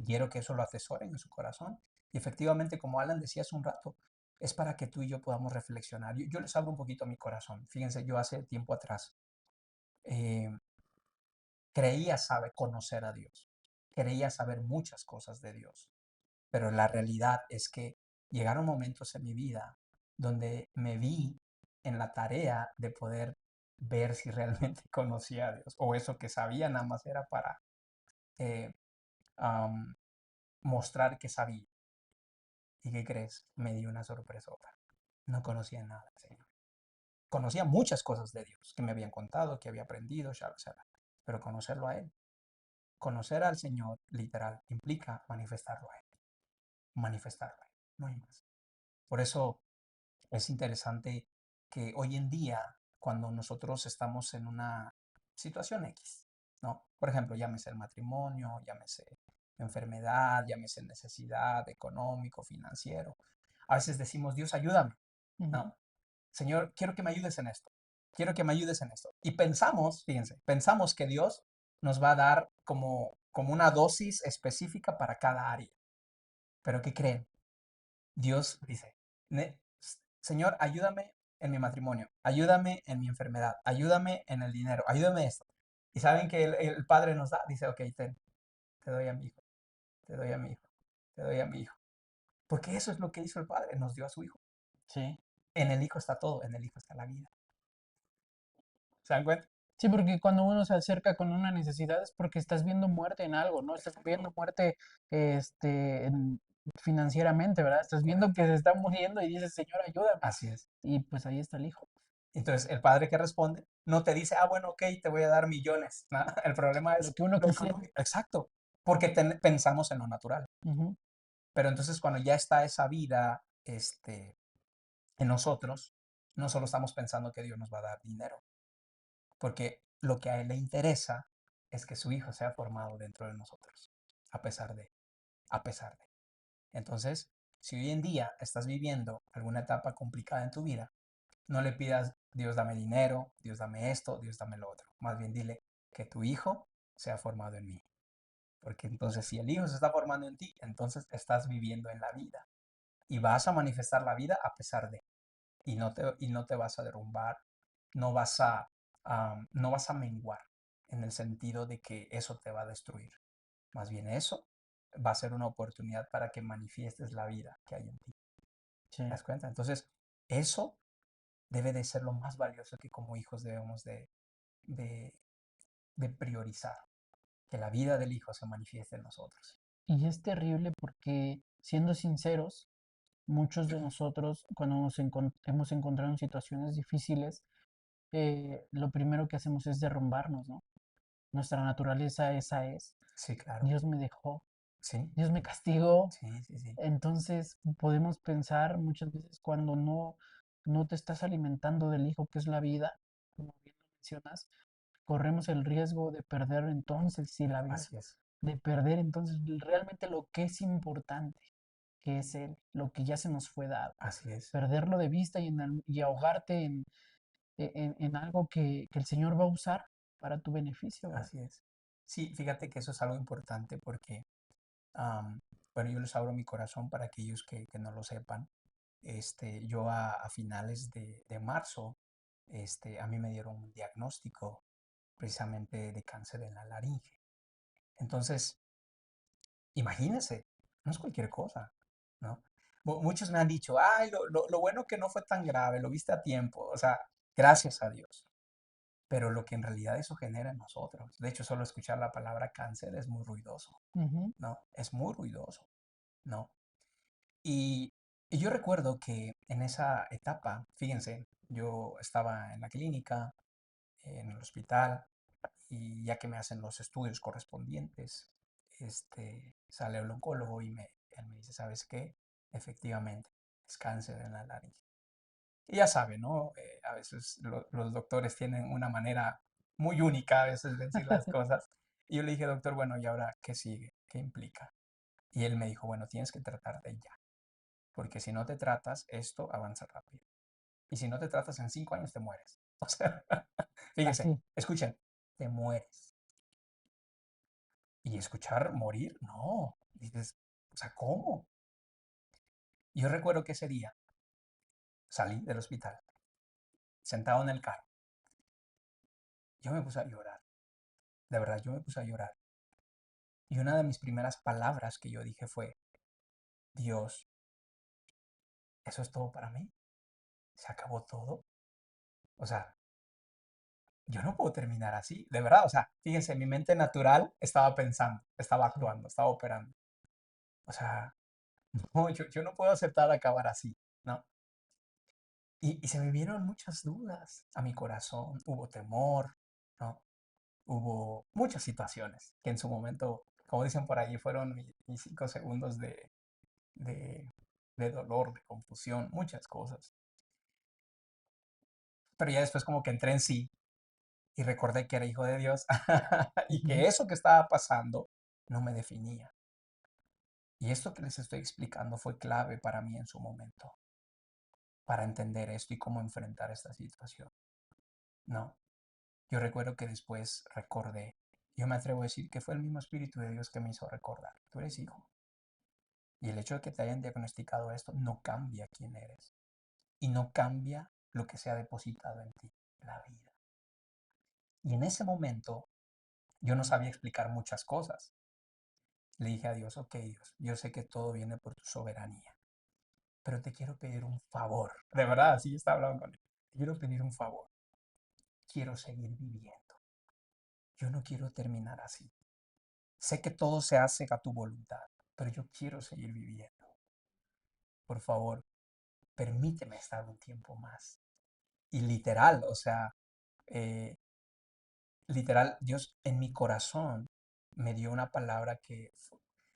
[SPEAKER 2] Quiero que eso lo atesoren en su corazón. Y efectivamente, como Alan decía hace un rato, es para que tú y yo podamos reflexionar. Yo les abro un poquito mi corazón. Fíjense, yo hace tiempo atrás eh, creía saber conocer a Dios, creía saber muchas cosas de Dios, pero la realidad es que llegaron momentos en mi vida donde me vi en la tarea de poder ver si realmente conocía a Dios o eso que sabía nada más era para eh, am, mostrar que sabía. ¿Y qué crees? Me di una sorpresota. No conocía nada, Señor. Conocía muchas cosas de Dios que me habían contado, que había aprendido, shala, shala, pero conocerlo a Él. Conocer al Señor, literal, implica manifestarlo a Él. Manifestarlo a Él. No hay más. Por eso es interesante que hoy en día, cuando nosotros estamos en una situación X, ¿no? Por ejemplo, llámese el matrimonio, llámese enfermedad, llámese necesidad económico, financiero, a veces decimos, Dios, ayúdame,
[SPEAKER 1] Ujú.
[SPEAKER 2] ¿no? Señor, quiero que me ayudes en esto, quiero que me ayudes en esto. Y pensamos, fíjense, pensamos que Dios nos va a dar como una dosis específica para cada área. Pero ¿qué creen? Dios dice, Señor, ayúdame en mi matrimonio, ayúdame en mi enfermedad, ayúdame en el dinero, ayúdame en esto. Y saben que el Padre nos da, dice, ok, te doy a mi hijo, te doy a mi hijo, te doy a mi hijo. Porque eso es lo que hizo el Padre, nos dio a su hijo.
[SPEAKER 1] Sí.
[SPEAKER 2] En el hijo está todo, en el hijo está la vida. ¿Se dan cuenta?
[SPEAKER 1] Sí, porque cuando uno se acerca con una necesidad es porque estás viendo muerte en algo, ¿no? Estás viendo muerte, financieramente, ¿verdad? Estás viendo
[SPEAKER 2] Correcto.
[SPEAKER 1] que se está muriendo y dices, Señor, ayúdame.
[SPEAKER 2] Así es.
[SPEAKER 1] Y pues ahí está el hijo.
[SPEAKER 2] Entonces, el padre que responde no te dice, ah, bueno, ok, te voy a dar millones. ¿No? El problema
[SPEAKER 1] Lo
[SPEAKER 2] es
[SPEAKER 1] que uno
[SPEAKER 2] lo
[SPEAKER 1] quisiera.
[SPEAKER 2] económico. Exacto. Porque pensamos en lo natural.
[SPEAKER 1] Ujú.
[SPEAKER 2] Pero entonces, cuando ya está esa vida en nosotros, no solo estamos pensando que Dios nos va a dar dinero, porque lo que a Él le interesa es que su Hijo sea formado dentro de nosotros, a pesar de, a pesar de. Entonces, si hoy en día estás viviendo alguna etapa complicada en tu vida, no le pidas, Dios dame dinero, Dios dame esto, Dios dame lo otro. Más bien dile que tu hijo sea formado en mí. Porque entonces si el hijo se está formando en ti, entonces estás viviendo en la vida. Y vas a manifestar la vida a pesar de. Y no te vas a derrumbar, no vas no vas a menguar en el sentido de que eso te va a destruir. Más bien eso va a ser una oportunidad para que manifiestes la vida que hay en ti.
[SPEAKER 1] Sí.
[SPEAKER 2] ¿Te das cuenta? Entonces, eso debe de ser lo más valioso que como hijos debemos de, de priorizar, que la vida del hijo se manifieste en nosotros.
[SPEAKER 1] Y es terrible porque, siendo sinceros, muchos de nosotros, cuando hemos encontrado en situaciones difíciles, lo primero que hacemos es derrumbarnos, ¿no? Nuestra naturaleza esa es.
[SPEAKER 2] Sí, claro.
[SPEAKER 1] Dios me dejó,
[SPEAKER 2] Sí,
[SPEAKER 1] Dios me castigó.
[SPEAKER 2] sí, sí, sí.
[SPEAKER 1] Entonces podemos pensar muchas veces cuando no te estás alimentando del hijo que es la vida, como bien lo mencionas, corremos el riesgo de perder entonces sí la vida,
[SPEAKER 2] Así es,
[SPEAKER 1] de perder entonces realmente lo que es importante, que es Él, lo que ya se nos fue dado,
[SPEAKER 2] así es,
[SPEAKER 1] perderlo de vista y ahogarte en algo que el Señor va a usar para tu beneficio, ¿verdad?
[SPEAKER 2] así es. Sí, fíjate que eso es algo importante porque, am, bueno, yo les abro mi corazón para aquellos que no lo sepan. Yo a finales de marzo, a mí me dieron un diagnóstico precisamente de cáncer en la laringe. Entonces, imagínense, no es cualquier cosa, ¿no? Muchos me han dicho, ay, lo bueno que no fue tan grave, lo viste a tiempo, o sea, gracias a Dios. Pero lo que en realidad eso genera en nosotros, de hecho, solo escuchar la palabra cáncer es muy ruidoso,
[SPEAKER 1] Ujú.
[SPEAKER 2] ¿no? Es muy ruidoso, ¿no? Y, y yo recuerdo que en esa etapa, fíjense, yo estaba en la clínica, en el hospital, y ya que me hacen los estudios correspondientes, sale el oncólogo y él me dice, ¿sabes qué? Efectivamente, es cáncer en la laringe. Y ya sabe, ¿no? A veces los doctores tienen una manera muy única a veces de decir las cosas. Y yo le dije, doctor, bueno, ¿y ahora qué sigue? ¿Qué implica? Y él me dijo, bueno, tienes que tratarte ya, porque si no te tratas, esto avanza rápido. Y si no te tratas en 5 años, te mueres. O sea, fíjense,
[SPEAKER 1] Así.
[SPEAKER 2] escuchen, te mueres. Y escuchar morir, no. Dices, o sea, ¿cómo? Yo recuerdo que ese día salí del hospital, sentado en el carro. Yo me puse a llorar. De verdad, yo me puse a llorar. Y una de mis primeras palabras que yo dije fue, Dios, ¿eso es todo para mí? ¿Se acabó todo? O sea, yo no puedo terminar así, de verdad. O sea, fíjense, mi mente natural estaba pensando, estaba
[SPEAKER 1] Sí.
[SPEAKER 2] actuando, estaba operando. O sea, no, yo no puedo aceptar acabar así, ¿no? Y se me vieron muchas dudas a mi corazón, hubo temor, ¿no? Hubo muchas situaciones que en su momento, como dicen por ahí, fueron mis 5 segundos de, de dolor, de confusión, muchas cosas. Pero ya después como que entré en sí y recordé que era hijo de Dios y
[SPEAKER 1] Ujú.
[SPEAKER 2] que eso que estaba pasando no me definía. Y esto que les estoy explicando fue clave para mí en su momento, para entender esto y cómo enfrentar esta situación. No, yo recuerdo que después recordé, yo me atrevo a decir que fue el mismo Espíritu de Dios que me hizo recordar, tú eres hijo. Y el hecho de que te hayan diagnosticado esto no cambia quién eres y no cambia lo que se ha depositado en ti, la vida. Y en ese momento yo no sabía explicar muchas cosas. Le dije a Dios, ok Dios, yo sé que todo viene por tu soberanía, pero te quiero pedir un favor. De verdad, así estaba hablando con él. Te quiero pedir un favor. Quiero seguir viviendo. Yo no quiero terminar así. Sé que todo se hace a tu voluntad, pero yo quiero seguir viviendo. Por favor, permíteme estar un tiempo más. Y literal, o sea, eh, literal, Dios en mi corazón me dio una palabra que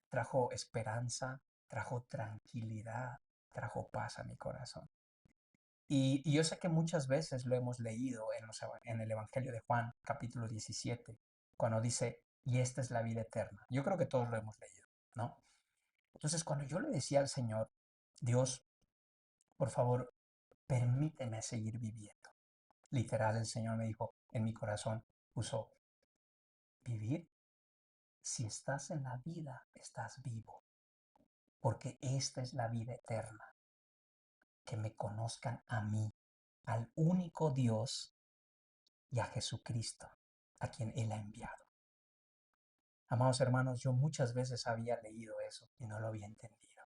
[SPEAKER 2] trajo esperanza, trajo tranquilidad, trajo paz a mi corazón. Y yo sé que muchas veces lo hemos leído en el Evangelio de Juan, capítulo 17, cuando dice, y esta es la vida eterna. Yo creo que todos lo hemos leído, ¿no? Entonces, cuando yo le decía al Señor, Dios, por favor, permíteme seguir viviendo. Literal, el Señor me dijo, en mi corazón puso, vivir. Si estás en la vida, estás vivo, porque esta es la vida eterna, que me conozcan a mí, al único Dios y a Jesucristo, a quien Él ha enviado. Amados hermanos, yo muchas veces había leído eso y no lo había entendido.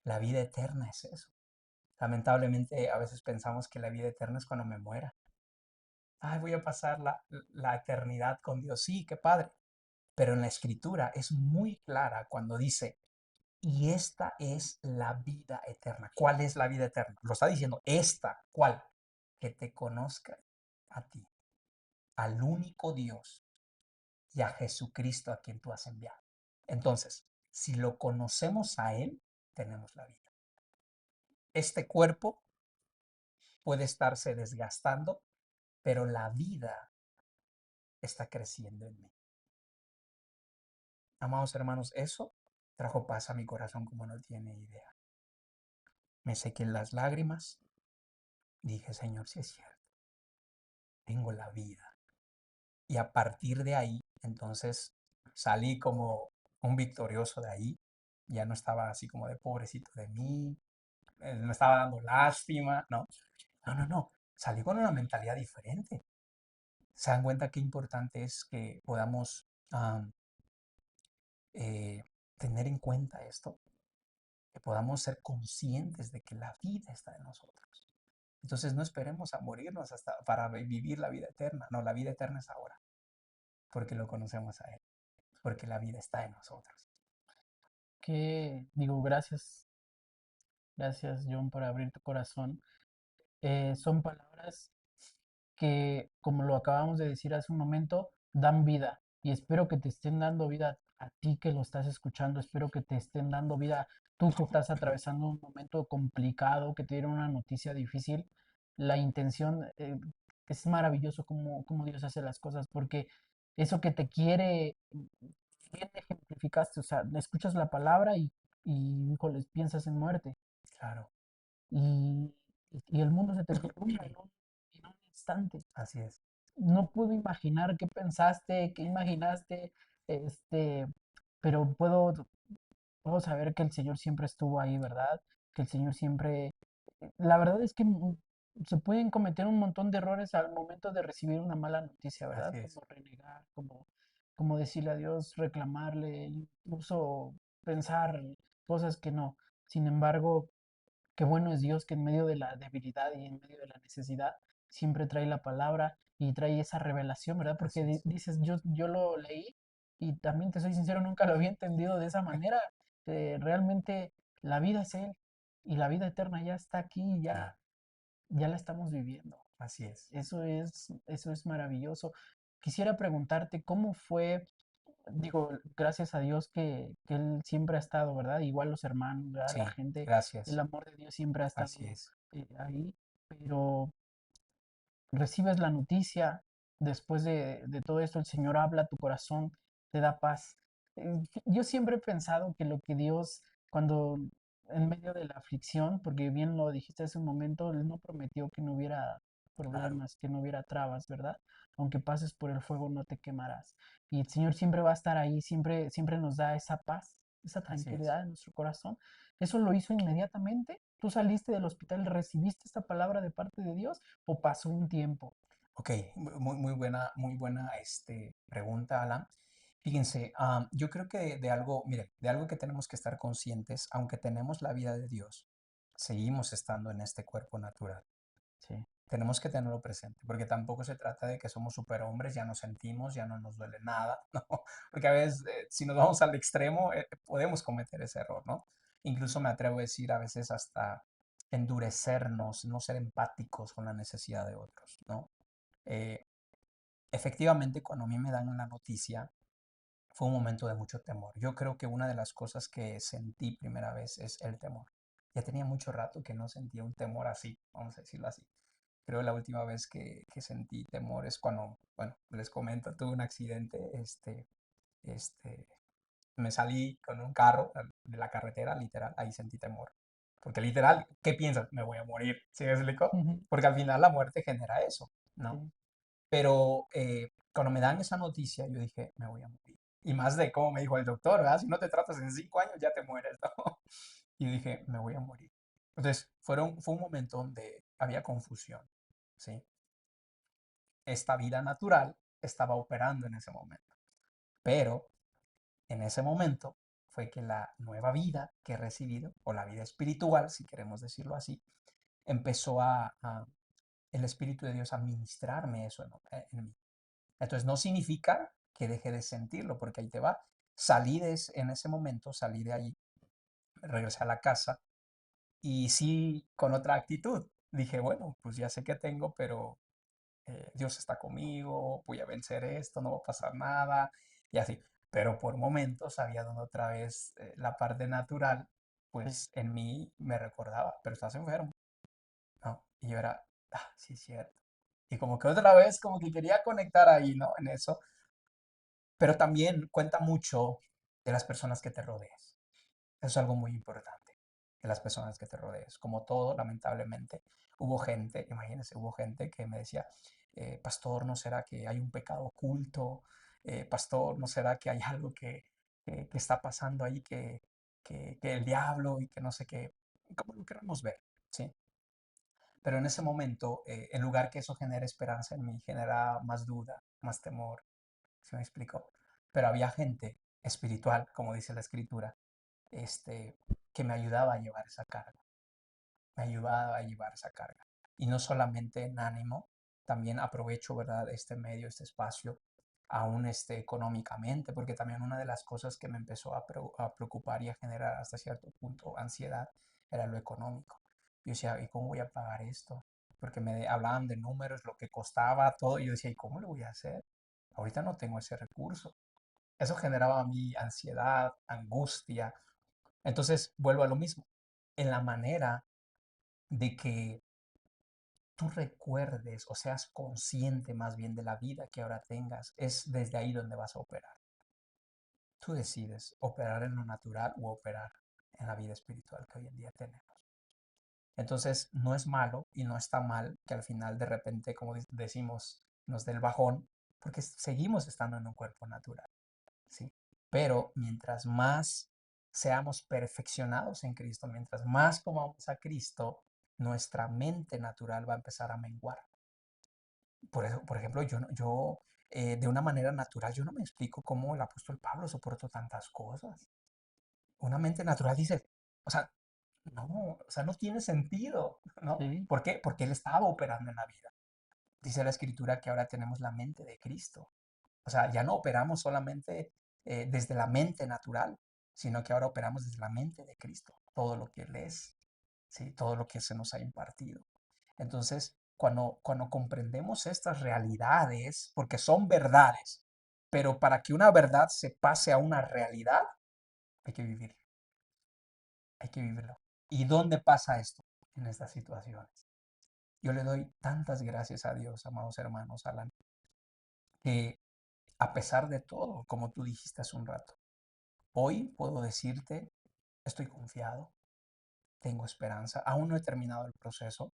[SPEAKER 2] La vida eterna es eso. Lamentablemente a veces pensamos que la vida eterna es cuando me muera. Ay, voy a pasar la eternidad con Dios. Sí, qué padre. Pero en la escritura es muy clara cuando dice, y esta es la vida eterna. ¿Cuál es la vida eterna? Lo está diciendo, esta, ¿cuál? Que te conozca a ti, al único Dios y a Jesucristo a quien tú has enviado. Entonces, si lo conocemos a Él, tenemos la vida. Este cuerpo puede estarse desgastando, pero la vida está creciendo en mí. Amados hermanos, eso trajo paz a mi corazón como no tiene idea. Me sequé las lágrimas. Dije, Señor, si es cierto, tengo la vida. Y a partir de ahí, entonces, salí como un victorioso de ahí. Ya no estaba así como de pobrecito de mí, me estaba dando lástima, ¿no? No, no, no. Salí con una mentalidad diferente. Se dan cuenta qué importante es que podamos eh, tener en cuenta esto, que podamos ser conscientes de que la vida está en nosotros. Entonces no esperemos a morirnos hasta para vivir la vida eterna. No, la vida eterna es ahora, porque lo conocemos a Él, porque la vida está en nosotros.
[SPEAKER 1] Que digo, gracias, gracias John por abrir tu corazón. Son palabras que, como lo acabamos de decir hace un momento, dan vida. Y espero que te estén dando vida a ti que lo estás escuchando. Espero que te estén dando vida tú que estás atravesando un momento complicado, que te dieron una noticia difícil. La intención es maravilloso como Dios hace las cosas, porque eso que te quiere, bien ejemplificaste, o sea, escuchas la palabra híjoles, piensas en muerte
[SPEAKER 2] Claro,
[SPEAKER 1] y, y el mundo se te derrumba en un instante.
[SPEAKER 2] así es,
[SPEAKER 1] No puedo imaginar qué pensaste, qué imaginaste, este, pero puedo saber que el Señor siempre estuvo ahí, ¿verdad? Que el Señor siempre... La verdad es que se pueden cometer un montón de errores al momento de recibir una mala noticia, ¿verdad?
[SPEAKER 2] así es.
[SPEAKER 1] Como renegar, como decirle a Dios, reclamarle, incluso pensar cosas que no. Sin embargo, qué bueno es Dios que en medio de la debilidad y en medio de la necesidad siempre trae la palabra y trae esa revelación, ¿verdad? Porque
[SPEAKER 2] Así es.
[SPEAKER 1] dices, yo lo leí y también te soy sincero, nunca lo había entendido de esa manera. Realmente la vida es Él y la vida eterna ya está aquí,
[SPEAKER 2] Sí,
[SPEAKER 1] ya la estamos viviendo.
[SPEAKER 2] así es.
[SPEAKER 1] Eso es maravilloso. Quisiera preguntarte cómo fue, digo, gracias a Dios que Él siempre ha estado, ¿verdad? Igual los hermanos, ¿verdad? La
[SPEAKER 2] Sí,
[SPEAKER 1] gente, el
[SPEAKER 2] gracias.
[SPEAKER 1] amor de Dios siempre ha
[SPEAKER 2] Así
[SPEAKER 1] estado
[SPEAKER 2] es.
[SPEAKER 1] ahí, pero recibes la noticia, después de todo esto el Señor habla a tu corazón, te da paz. Yo siempre he pensado que lo que Dios, cuando en medio de la aflicción, porque bien lo dijiste hace un momento, Él no prometió que no hubiera
[SPEAKER 2] Claro,
[SPEAKER 1] problemas, que no hubiera trabas, ¿verdad? Aunque pases por el fuego no te quemarás. Y el Señor siempre va a estar ahí, siempre nos da esa paz, esa
[SPEAKER 2] así es.
[SPEAKER 1] tranquilidad en nuestro corazón. Eso lo hizo inmediatamente. Tú saliste del hospital, recibiste esta palabra de parte de Dios o pasó un tiempo.
[SPEAKER 2] Ok, muy buena pregunta, Alan. Fíjense, yo creo que de algo, mire, de algo que tenemos que estar conscientes, aunque tenemos la vida de Dios, seguimos estando en este cuerpo natural.
[SPEAKER 1] Sí.
[SPEAKER 2] Tenemos que tenerlo presente, porque tampoco se trata de que somos superhombres, ya no sentimos, ya no nos duele nada, ¿no? Porque a veces, si nos vamos al extremo, podemos cometer ese error, ¿no? Incluso me atrevo a decir a veces hasta endurecernos, no ser empáticos con la necesidad de otros, ¿no? Eh, Efectivamente, cuando a mí me dan la noticia, fue un momento de mucho temor. Yo creo que una de las cosas que sentí primera vez es el temor. Ya tenía mucho rato que no sentía un temor así, vamos a decirlo así. Creo la última vez que sentí temor es cuando, bueno, les comento, tuve un accidente, este, me salí con un carro de la carretera, literal, ahí sentí temor. Porque literal, ¿qué piensas? Me voy a morir, ¿sí me explico?
[SPEAKER 1] Ujú.
[SPEAKER 2] Porque al final la muerte genera eso, ¿no?
[SPEAKER 1] Sí,
[SPEAKER 2] Pero cuando me dan esa noticia, yo dije, me voy a morir. Y más de cómo me dijo el doctor, ¿verdad? Si no te tratas en 5 años, ya te mueres, ¿no? Y yo dije, me voy a morir. Entonces, fue un momento donde había confusión, ¿sí? Esta vida natural estaba operando en ese momento. Pero en ese momento fue que la nueva vida que he recibido, o la vida espiritual, si queremos decirlo así, empezó el Espíritu de Dios a ministrarme eso en mí. Entonces no significa que deje de sentirlo, porque ahí te va. En ese momento, salí de allí, regresé a la casa y sí con otra actitud. Dije, bueno, pues ya sé que tengo, pero Dios está conmigo, voy a vencer esto, no va a pasar nada y así. Pero por momentos había donde otra vez la parte natural,
[SPEAKER 1] sí.
[SPEAKER 2] pues en mí me recordaba, pero estás enfermo, ¿no? Y yo era, sí es cierto. Y como que otra vez, como que quería conectar ahí, ¿no? En eso. Pero también cuenta mucho de las personas que te rodees. Eso es algo muy importante, de las personas que te rodees. Como todo, lamentablemente, hubo gente, imagínense, hubo gente que me decía, pastor, ¿no será que hay un pecado oculto? Pastor, ¿no será que hay algo que está pasando ahí que el diablo y que no sé qué? Como lo queramos ver, ¿sí? Pero en ese momento, en lugar que eso genere esperanza en mí, genera más duda, más temor, ¿se me explicó? Pero había gente espiritual, como dice la escritura, este, que me ayudaba a llevar esa carga, me ayudaba a llevar esa carga. Y no solamente en ánimo, también aprovecho, ¿verdad?, este medio, este espacio, aún económicamente, porque también una de las cosas que me empezó a preocupar y a generar hasta cierto punto ansiedad era lo económico. Yo decía, ¿y cómo voy a pagar esto? Porque me hablaban de números, lo que costaba, todo, y yo decía, ¿y cómo lo voy a hacer? Ahorita no tengo ese recurso. Eso generaba a mí ansiedad, angustia. Entonces, vuelvo a lo mismo. En la manera de que tú recuerdes o seas consciente más bien de la vida que ahora tengas, es desde ahí donde vas a operar. Tú decides operar en lo natural o operar en la vida espiritual que hoy en día tenemos. Entonces, no es malo y no está mal que al final de repente, como decimos, nos dé el bajón, porque seguimos estando en un cuerpo natural, ¿sí? Pero mientras más seamos perfeccionados en Cristo, mientras más comamos a Cristo, nuestra mente natural va a empezar a menguar. Por eso, por ejemplo, de una manera natural, yo no me explico cómo el apóstol Pablo soportó tantas cosas. Una mente natural dice, o sea, no, o sea, no tiene sentido, ¿no?
[SPEAKER 1] Sí,
[SPEAKER 2] ¿Por qué? Porque él estaba operando en la vida. Dice la escritura que ahora tenemos la mente de Cristo. O sea, ya no operamos solamente desde la mente natural, sino que ahora operamos desde la mente de Cristo. Todo lo que Él es, ¿sí? Todo lo que se nos ha impartido. Entonces, cuando comprendemos estas realidades, porque son verdades, pero para que una verdad se pase a una realidad, hay que vivirlo, hay que vivirlo. ¿Y dónde pasa esto? En estas situaciones. Yo le doy tantas gracias a Dios, amados hermanos, Alan, que a pesar de todo, como tú dijiste hace un rato, hoy puedo decirte, estoy confiado, tengo esperanza, aún no he terminado el proceso,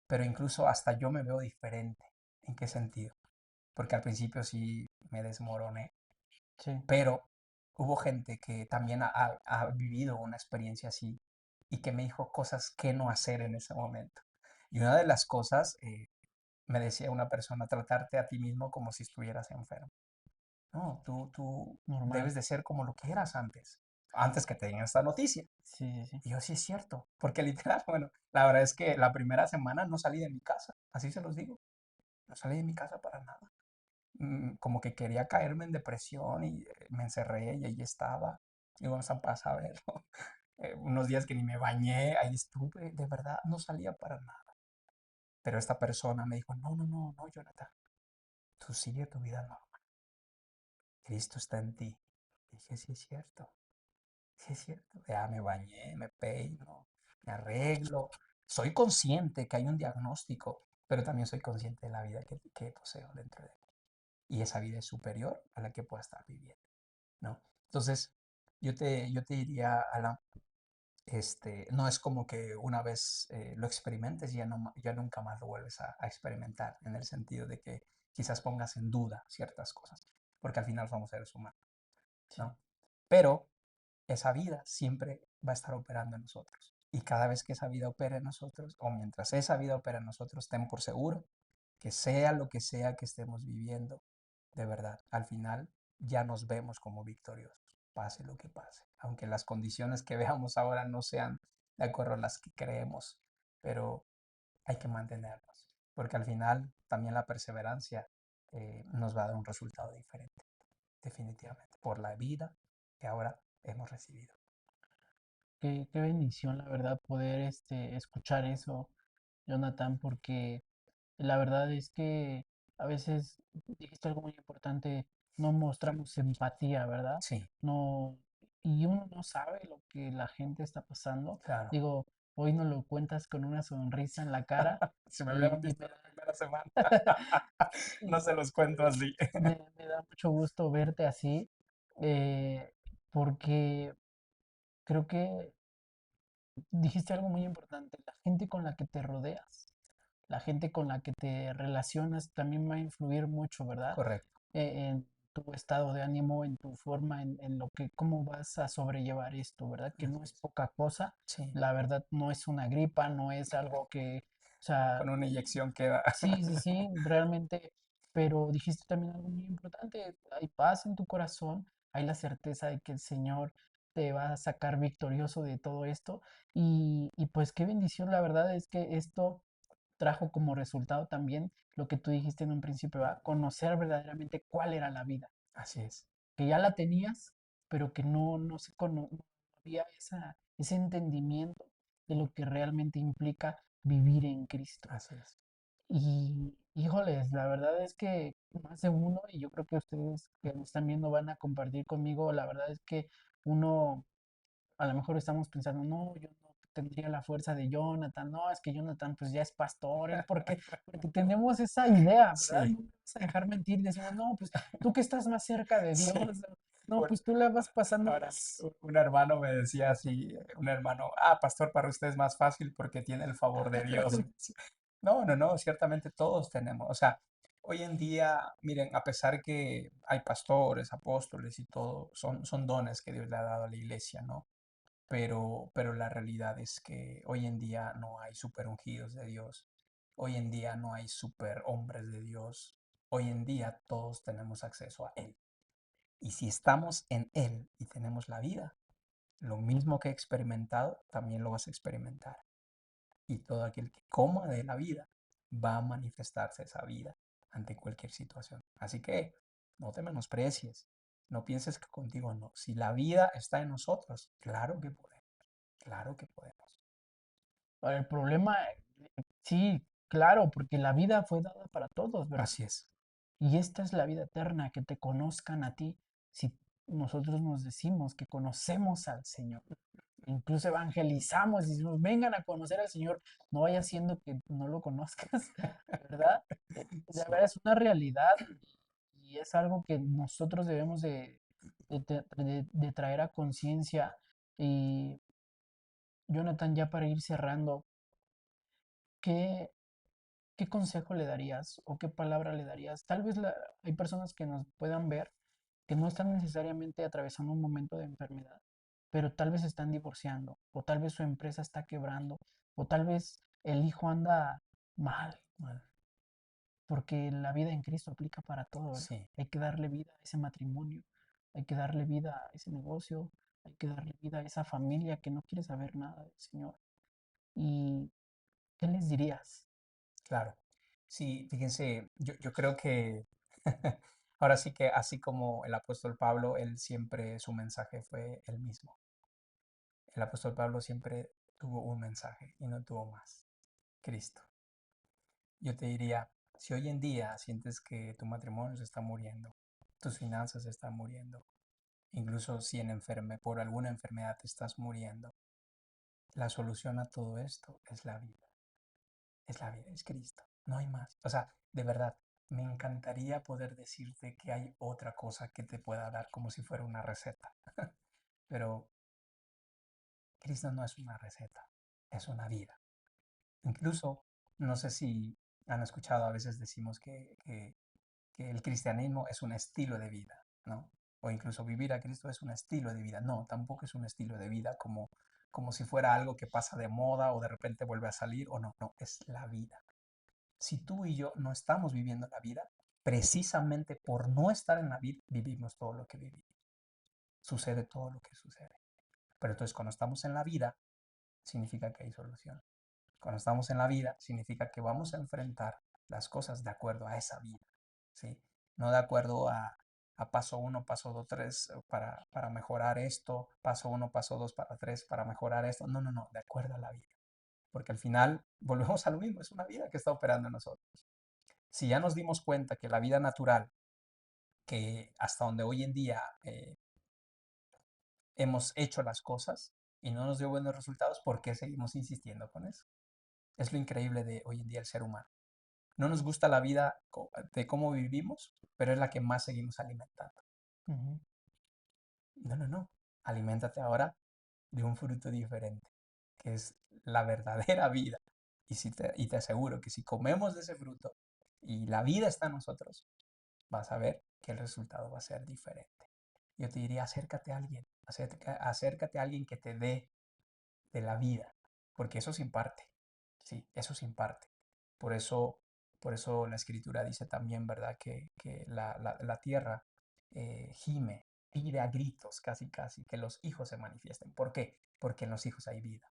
[SPEAKER 2] pero incluso hasta yo me veo diferente. ¿En qué sentido? Porque al principio sí me desmoroné,
[SPEAKER 1] sí,
[SPEAKER 2] pero hubo gente que también ha vivido una experiencia así y que me dijo cosas que no hacer en ese momento. Y una de las cosas, me decía una persona, tratarte a ti mismo como si estuvieras enfermo. No, tú
[SPEAKER 1] normal.
[SPEAKER 2] debes de ser como lo que eras antes, antes que te digan esta noticia.
[SPEAKER 1] Sí, sí, sí,
[SPEAKER 2] Y yo sí es cierto, porque literal, bueno, la verdad es que la primera semana no salí de mi casa, así se los digo, no salí de mi casa para nada. Como que quería caerme en depresión y me encerré y ahí estaba. Y bueno, San pasa a ver, unos días que ni me bañé, ahí estuve, de verdad, no salía para nada. Pero esta persona me dijo, no, no, no, no, Jonathan, tú sigue tu vida normal, Cristo está en ti. Y dije, sí es cierto. Sí, es cierto. Ya me bañé, me peino, me arreglo. Soy consciente que hay un diagnóstico, pero también soy consciente de la vida que poseo dentro de mí. Y esa vida es superior a la que pueda estar viviendo, ¿no? Entonces, yo te diría, Alan, no es como que una vez lo experimentes, ya, no, ya nunca más lo vuelves a experimentar, en el sentido de que quizás pongas en duda ciertas cosas, porque al final somos seres humanos,
[SPEAKER 1] sí.
[SPEAKER 2] ¿no? Pero esa vida siempre va a estar operando en nosotros. Y cada vez que esa vida opera en nosotros, o mientras esa vida opera en nosotros, ten por seguro que sea lo que sea que estemos viviendo, de verdad, al final ya nos vemos como victoriosos, pase lo que pase. Aunque las condiciones que veamos ahora no sean de acuerdo a las que creemos, pero hay que mantenernos, porque al final también la perseverancia nos va a dar un resultado diferente, definitivamente, por la vida que ahora hemos recibido.
[SPEAKER 1] Qué bendición, la verdad, poder escuchar eso, Jonathan, porque la verdad es que a veces dijiste algo muy importante, no mostramos empatía, ¿verdad?
[SPEAKER 2] Sí,
[SPEAKER 1] No, y uno no sabe lo que la gente está pasando.
[SPEAKER 2] claro.
[SPEAKER 1] Digo, hoy no lo cuentas con una sonrisa en la cara
[SPEAKER 2] Si me hubieran
[SPEAKER 1] y
[SPEAKER 2] visto la primera semana, no
[SPEAKER 1] y
[SPEAKER 2] se los cuento así.
[SPEAKER 1] me da mucho gusto verte así, eh, porque creo que dijiste algo muy importante, la gente con la que te rodeas, la gente con la que te relacionas también va a influir mucho, ¿verdad?
[SPEAKER 2] Correcto.
[SPEAKER 1] En tu estado de ánimo, en tu forma, en lo que, cómo vas a sobrellevar esto, ¿verdad? Que no
[SPEAKER 2] Así
[SPEAKER 1] es
[SPEAKER 2] es.
[SPEAKER 1] poca cosa,
[SPEAKER 2] Sí,
[SPEAKER 1] la verdad no es una gripa, no es algo que, o sea,
[SPEAKER 2] con una inyección queda.
[SPEAKER 1] sí, sí, sí, realmente, pero dijiste también algo muy importante, hay paz en tu corazón, hay la certeza de que el Señor te va a sacar victorioso de todo esto y pues qué bendición, la verdad es que esto trajo como resultado también lo que tú dijiste en un principio, ¿verdad? Conocer verdaderamente cuál era la vida,
[SPEAKER 2] Así es,
[SPEAKER 1] que ya la tenías, pero que no había ese entendimiento de lo que realmente implica vivir en Cristo.
[SPEAKER 2] así es,
[SPEAKER 1] Y híjoles, la verdad es que más de uno, y yo creo que ustedes que me están viendo van a compartir conmigo, la verdad es que uno a lo mejor estamos pensando, no, yo no tendría la fuerza de Jonathan, no, es que Jonathan pues ya es pastor, él porque tenemos esa idea, ¿verdad?
[SPEAKER 2] Sí,
[SPEAKER 1] No me vas a dejar mentir, decimos, no, pues tú que estás más cerca de Dios,
[SPEAKER 2] sí.
[SPEAKER 1] no, pues tú la vas pasando
[SPEAKER 2] Ahora,
[SPEAKER 1] más.
[SPEAKER 2] un hermano me decía así, un hermano, pastor, para usted es más fácil porque tiene el favor de Dios. Me decía. No, no, no, ciertamente todos tenemos. O sea, hoy en día, miren, a pesar que hay pastores, apóstoles y todo, son dones que Dios le ha dado a la iglesia, ¿no? Pero la realidad es que hoy en día no hay super ungidos de Dios. Hoy en día no hay super hombres de Dios. Hoy en día todos tenemos acceso a Él. Y si estamos en Él y tenemos la vida, lo mismo que he experimentado, también lo vas a experimentar. Y todo aquel que coma de la vida va a manifestarse esa vida ante cualquier situación. Así que no te menosprecies, no pienses que contigo no. Si la vida está en nosotros, claro que podemos, claro que podemos.
[SPEAKER 1] Ahora, el problema, sí, claro, porque la vida fue dada para todos, ¿verdad?
[SPEAKER 2] Así es,
[SPEAKER 1] Y esta es la vida eterna, que te conozcan a ti. Si nosotros nos decimos que conocemos al Señor, incluso evangelizamos y decimos, vengan a conocer al Señor, no vaya siendo que no lo conozcas, ¿verdad? De
[SPEAKER 2] sí,
[SPEAKER 1] verdad es una realidad y es algo que nosotros debemos de traer a conciencia. Y Jonathan, ya para ir cerrando, ¿qué, qué consejo le darías o qué palabra le darías? Tal vez hay personas que nos puedan ver que no están necesariamente atravesando un momento de enfermedad, pero tal vez se están divorciando, o tal vez su empresa está quebrando, o tal vez el hijo anda mal,
[SPEAKER 2] bueno,
[SPEAKER 1] porque la vida en Cristo aplica para todo, ¿verdad?
[SPEAKER 2] sí,
[SPEAKER 1] Hay que darle vida a ese matrimonio, hay que darle vida a ese negocio, hay que darle vida a esa familia que no quiere saber nada del Señor. ¿Y qué les dirías?
[SPEAKER 2] claro. Sí, fíjense, yo creo que ahora sí que así como el apóstol Pablo, él siempre su mensaje fue el mismo. El apóstol Pablo siempre tuvo un mensaje y no tuvo más, Cristo. Yo te diría, si hoy en día sientes que tu matrimonio se está muriendo, tus finanzas se están muriendo, incluso si por alguna enfermedad te estás muriendo, la solución a todo esto es la vida, es Cristo, no hay más. O sea, de verdad, me encantaría poder decirte que hay otra cosa que te pueda dar como si fuera una receta, pero Cristo no es una receta, es una vida. Incluso, no sé si han escuchado, a veces decimos que el cristianismo es un estilo de vida, ¿no? O incluso vivir a Cristo es un estilo de vida. No, tampoco es un estilo de vida como si fuera algo que pasa de moda o de repente vuelve a salir o no, no, es la vida. Si tú y yo no estamos viviendo la vida, precisamente por no estar en la vida, vivimos todo lo que vivimos. Sucede todo lo que sucede. Pero entonces cuando estamos en la vida, significa que hay solución. Cuando estamos en la vida, significa que vamos a enfrentar las cosas de acuerdo a esa vida, ¿sí? No de acuerdo a paso uno, paso 2, 3 para mejorar esto, paso uno, paso 2, para 3 para mejorar esto. No, no, no, de acuerdo a la vida. Porque al final volvemos a lo mismo, es una vida que está operando en nosotros. Si ya nos dimos cuenta que la vida natural, que hasta donde hoy en día hemos hecho las cosas y no nos dio buenos resultados, ¿por qué seguimos insistiendo con eso? Es lo increíble de hoy en día el ser humano. No nos gusta la vida de cómo vivimos, pero es la que más seguimos alimentando.
[SPEAKER 1] Ujú.
[SPEAKER 2] No, no, no. Aliméntate ahora de un fruto diferente, que es la verdadera vida. Y te aseguro que si comemos de ese fruto y la vida está en nosotros, vas a ver que el resultado va a ser diferente. Yo te diría, acércate a alguien, acércate a alguien que te dé de la vida, porque eso se imparte, sí, eso se imparte. Por eso, por eso la escritura dice también, ¿verdad? Que la tierra gime, pide a gritos, casi casi, que los hijos se manifiesten. ¿Por qué? Porque en los hijos hay vida.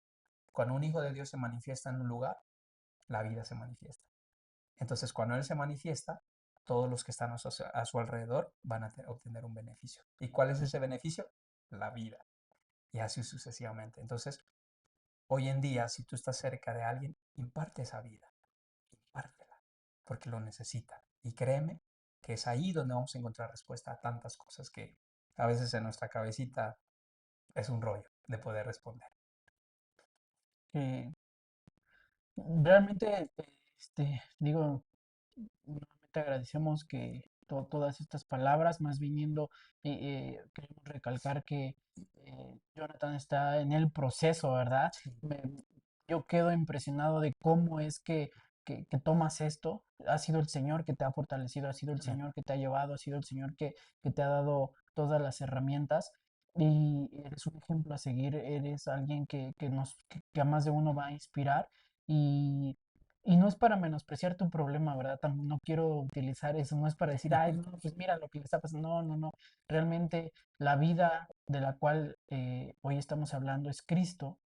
[SPEAKER 2] Cuando un hijo de Dios se manifiesta en un lugar, la vida se manifiesta. Entonces, cuando Él se manifiesta, todos los que están a su alrededor van a obtener un beneficio. ¿Y cuál es ese beneficio? La vida. Y así sucesivamente. Entonces, hoy en día, si tú estás cerca de alguien, imparte esa vida, impártela, porque lo necesita. Y créeme que es ahí donde vamos a encontrar respuesta a tantas cosas que a veces en nuestra cabecita es un rollo de poder responder.
[SPEAKER 1] que realmente, digo, nuevamente agradecemos que todas estas palabras, más viniendo, queremos recalcar que Jonathan está en el proceso, ¿verdad?
[SPEAKER 2] Sí,
[SPEAKER 1] Me- yo quedo impresionado de cómo es que tomas esto. Ha sido el Señor que te ha fortalecido, ha sido el
[SPEAKER 2] amén,
[SPEAKER 1] Señor que te ha llevado, ha sido el Señor que te ha dado todas las herramientas. Y eres un ejemplo a seguir, eres alguien que a más de uno va a inspirar. Y no es para menospreciar tu problema, ¿verdad? No quiero utilizar eso, no es para decir, ay, no, pues mira lo que le está pasando. No, no, no. Realmente la vida de la cual hoy estamos hablando es Cristo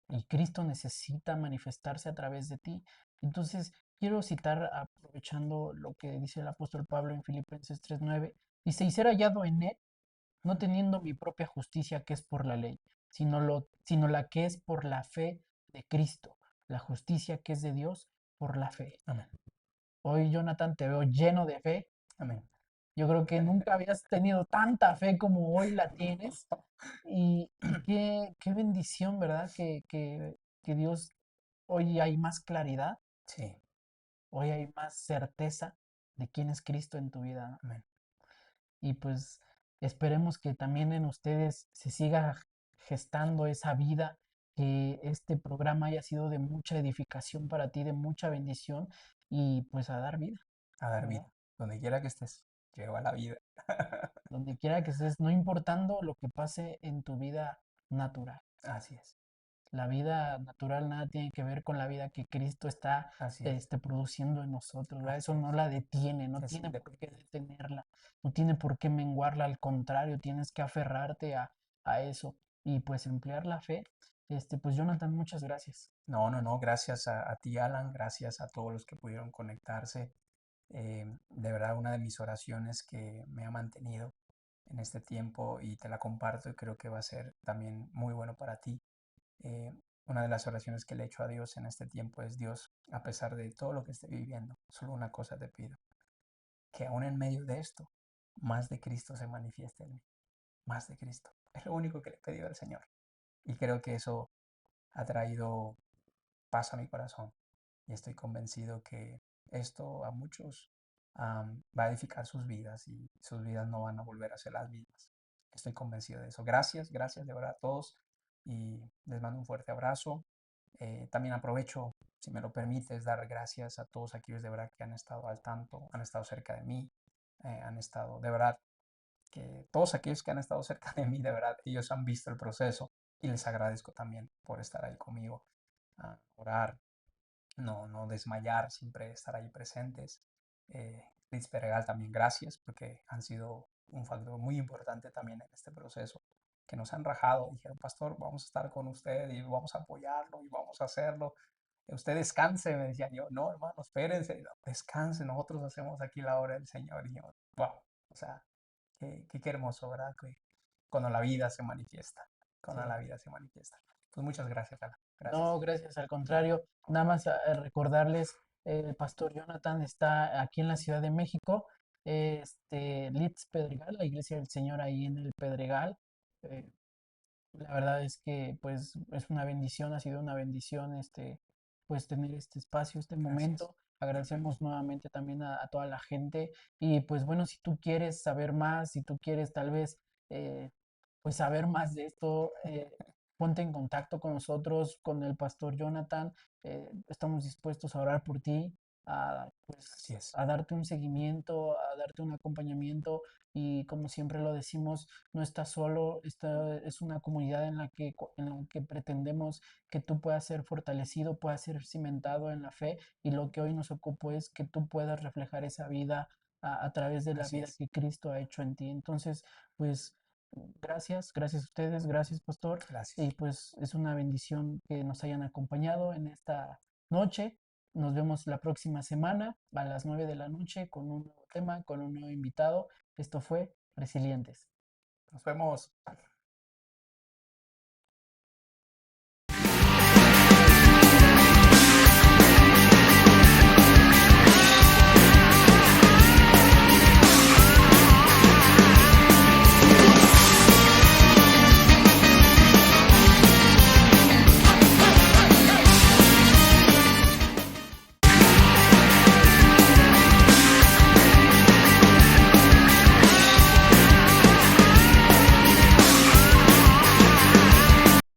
[SPEAKER 1] y Cristo necesita manifestarse a través de ti. Entonces, quiero citar, aprovechando lo que dice el apóstol Pablo en Filipenses 3:9, dice, y ser hallado en él, no teniendo mi propia justicia que es por la ley, sino la que es por la fe de Cristo, la justicia que es de Dios por la fe.
[SPEAKER 2] amén,
[SPEAKER 1] Hoy, Jonathan, te veo lleno de fe.
[SPEAKER 2] amén.
[SPEAKER 1] Yo creo que nunca habías tenido tanta fe como hoy la tienes. Y qué bendición, ¿verdad? Que Dios, hoy hay más claridad,
[SPEAKER 2] Sí,
[SPEAKER 1] hoy hay más certeza de quién es Cristo en tu vida.
[SPEAKER 2] amén.
[SPEAKER 1] Y pues esperemos que también en ustedes se siga gestando esa vida, que este programa haya sido de mucha edificación para ti, de mucha bendición y pues a dar vida,
[SPEAKER 2] A dar
[SPEAKER 1] ¿verdad?
[SPEAKER 2] vida. Donde quiera que estés, lleva la vida.
[SPEAKER 1] Donde quiera que estés, no importando lo que pase en tu vida natural.
[SPEAKER 2] Así es,
[SPEAKER 1] La vida natural nada tiene que ver con la vida que Cristo está
[SPEAKER 2] así es,
[SPEAKER 1] produciendo en nosotros, ¿verdad?
[SPEAKER 2] así
[SPEAKER 1] Eso no
[SPEAKER 2] es.
[SPEAKER 1] la detiene, no
[SPEAKER 2] Es
[SPEAKER 1] tiene por qué
[SPEAKER 2] independiente.
[SPEAKER 1] detenerla, no tiene por qué menguarla, al contrario, tienes que aferrarte a eso y pues emplear la fe. Pues Jonathan, muchas gracias.
[SPEAKER 2] No, no, no, gracias a ti, Alan, gracias a todos los que pudieron conectarse. De verdad, una de mis oraciones que me ha mantenido en este tiempo y te la comparto y creo que va a ser también muy bueno para ti. Eh, una de las oraciones que le he hecho a Dios en este tiempo es: Dios, a pesar de todo lo que esté viviendo, solo una cosa te pido, que aún en medio de esto, más de Cristo se manifieste en mí, más de Cristo. Es lo único que le he pedido al Señor. Y creo que eso ha traído paz a mi corazón y estoy convencido que esto a muchos va a edificar sus vidas y sus vidas no van a volver a ser las mismas. Estoy convencido de eso. Gracias, gracias de verdad a todos y les mando un fuerte abrazo. También aprovecho, si me lo permites, dar gracias a todos aquellos de verdad que han estado al tanto, han estado cerca de mí, han estado de verdad, que todos aquellos que han estado cerca de mí, de verdad, ellos han visto el proceso y les agradezco también por estar ahí conmigo, a orar, no desmayar, siempre estar ahí presentes. Liz Peregal también gracias porque han sido un factor muy importante también en este proceso, que nos han rajado, dijeron, pastor, vamos a estar con usted y vamos a apoyarlo y vamos a hacerlo. Usted descanse, me decían yo, no, hermano, espérense, no, descanse, nosotros hacemos aquí la obra del Señor. Y yo, wow, o sea, qué hermoso, ¿verdad? Que cuando la vida se manifiesta, cuando
[SPEAKER 1] Sí.
[SPEAKER 2] la vida se manifiesta. Pues muchas gracias, Ana. Gracias.
[SPEAKER 1] No, gracias, al contrario, nada más recordarles, el pastor Jonathan está aquí en la Ciudad de México, Litz Pedregal, la iglesia del Señor ahí en el Pedregal. eh, La verdad es que pues es una bendición, ha sido una bendición pues tener este espacio, este
[SPEAKER 2] Gracias.
[SPEAKER 1] momento. Agradecemos nuevamente también a toda la gente. Y pues bueno, si tú quieres saber más, si tú quieres tal vez eh, pues saber más de esto, ponte en contacto con nosotros, con el pastor Jonathan. Estamos dispuestos a orar por ti,
[SPEAKER 2] Así
[SPEAKER 1] pues
[SPEAKER 2] es.
[SPEAKER 1] a darte un seguimiento, a darte un acompañamiento. Y como siempre lo decimos, no estás solo, esta es una comunidad en la que pretendemos que tú puedas ser fortalecido, puedas ser cimentado en la fe y lo que hoy nos ocupa es que tú puedas reflejar esa vida a través de la
[SPEAKER 2] Así
[SPEAKER 1] vida
[SPEAKER 2] es.
[SPEAKER 1] que Cristo ha hecho en ti. Entonces, pues gracias, gracias a ustedes, gracias pastor
[SPEAKER 2] Gracias.
[SPEAKER 1] y pues es una bendición que nos hayan acompañado en esta noche. Nos vemos la próxima semana a las 9 de la noche con un nuevo tema, con un nuevo invitado. Esto fue Resilientes.
[SPEAKER 2] Nos vemos.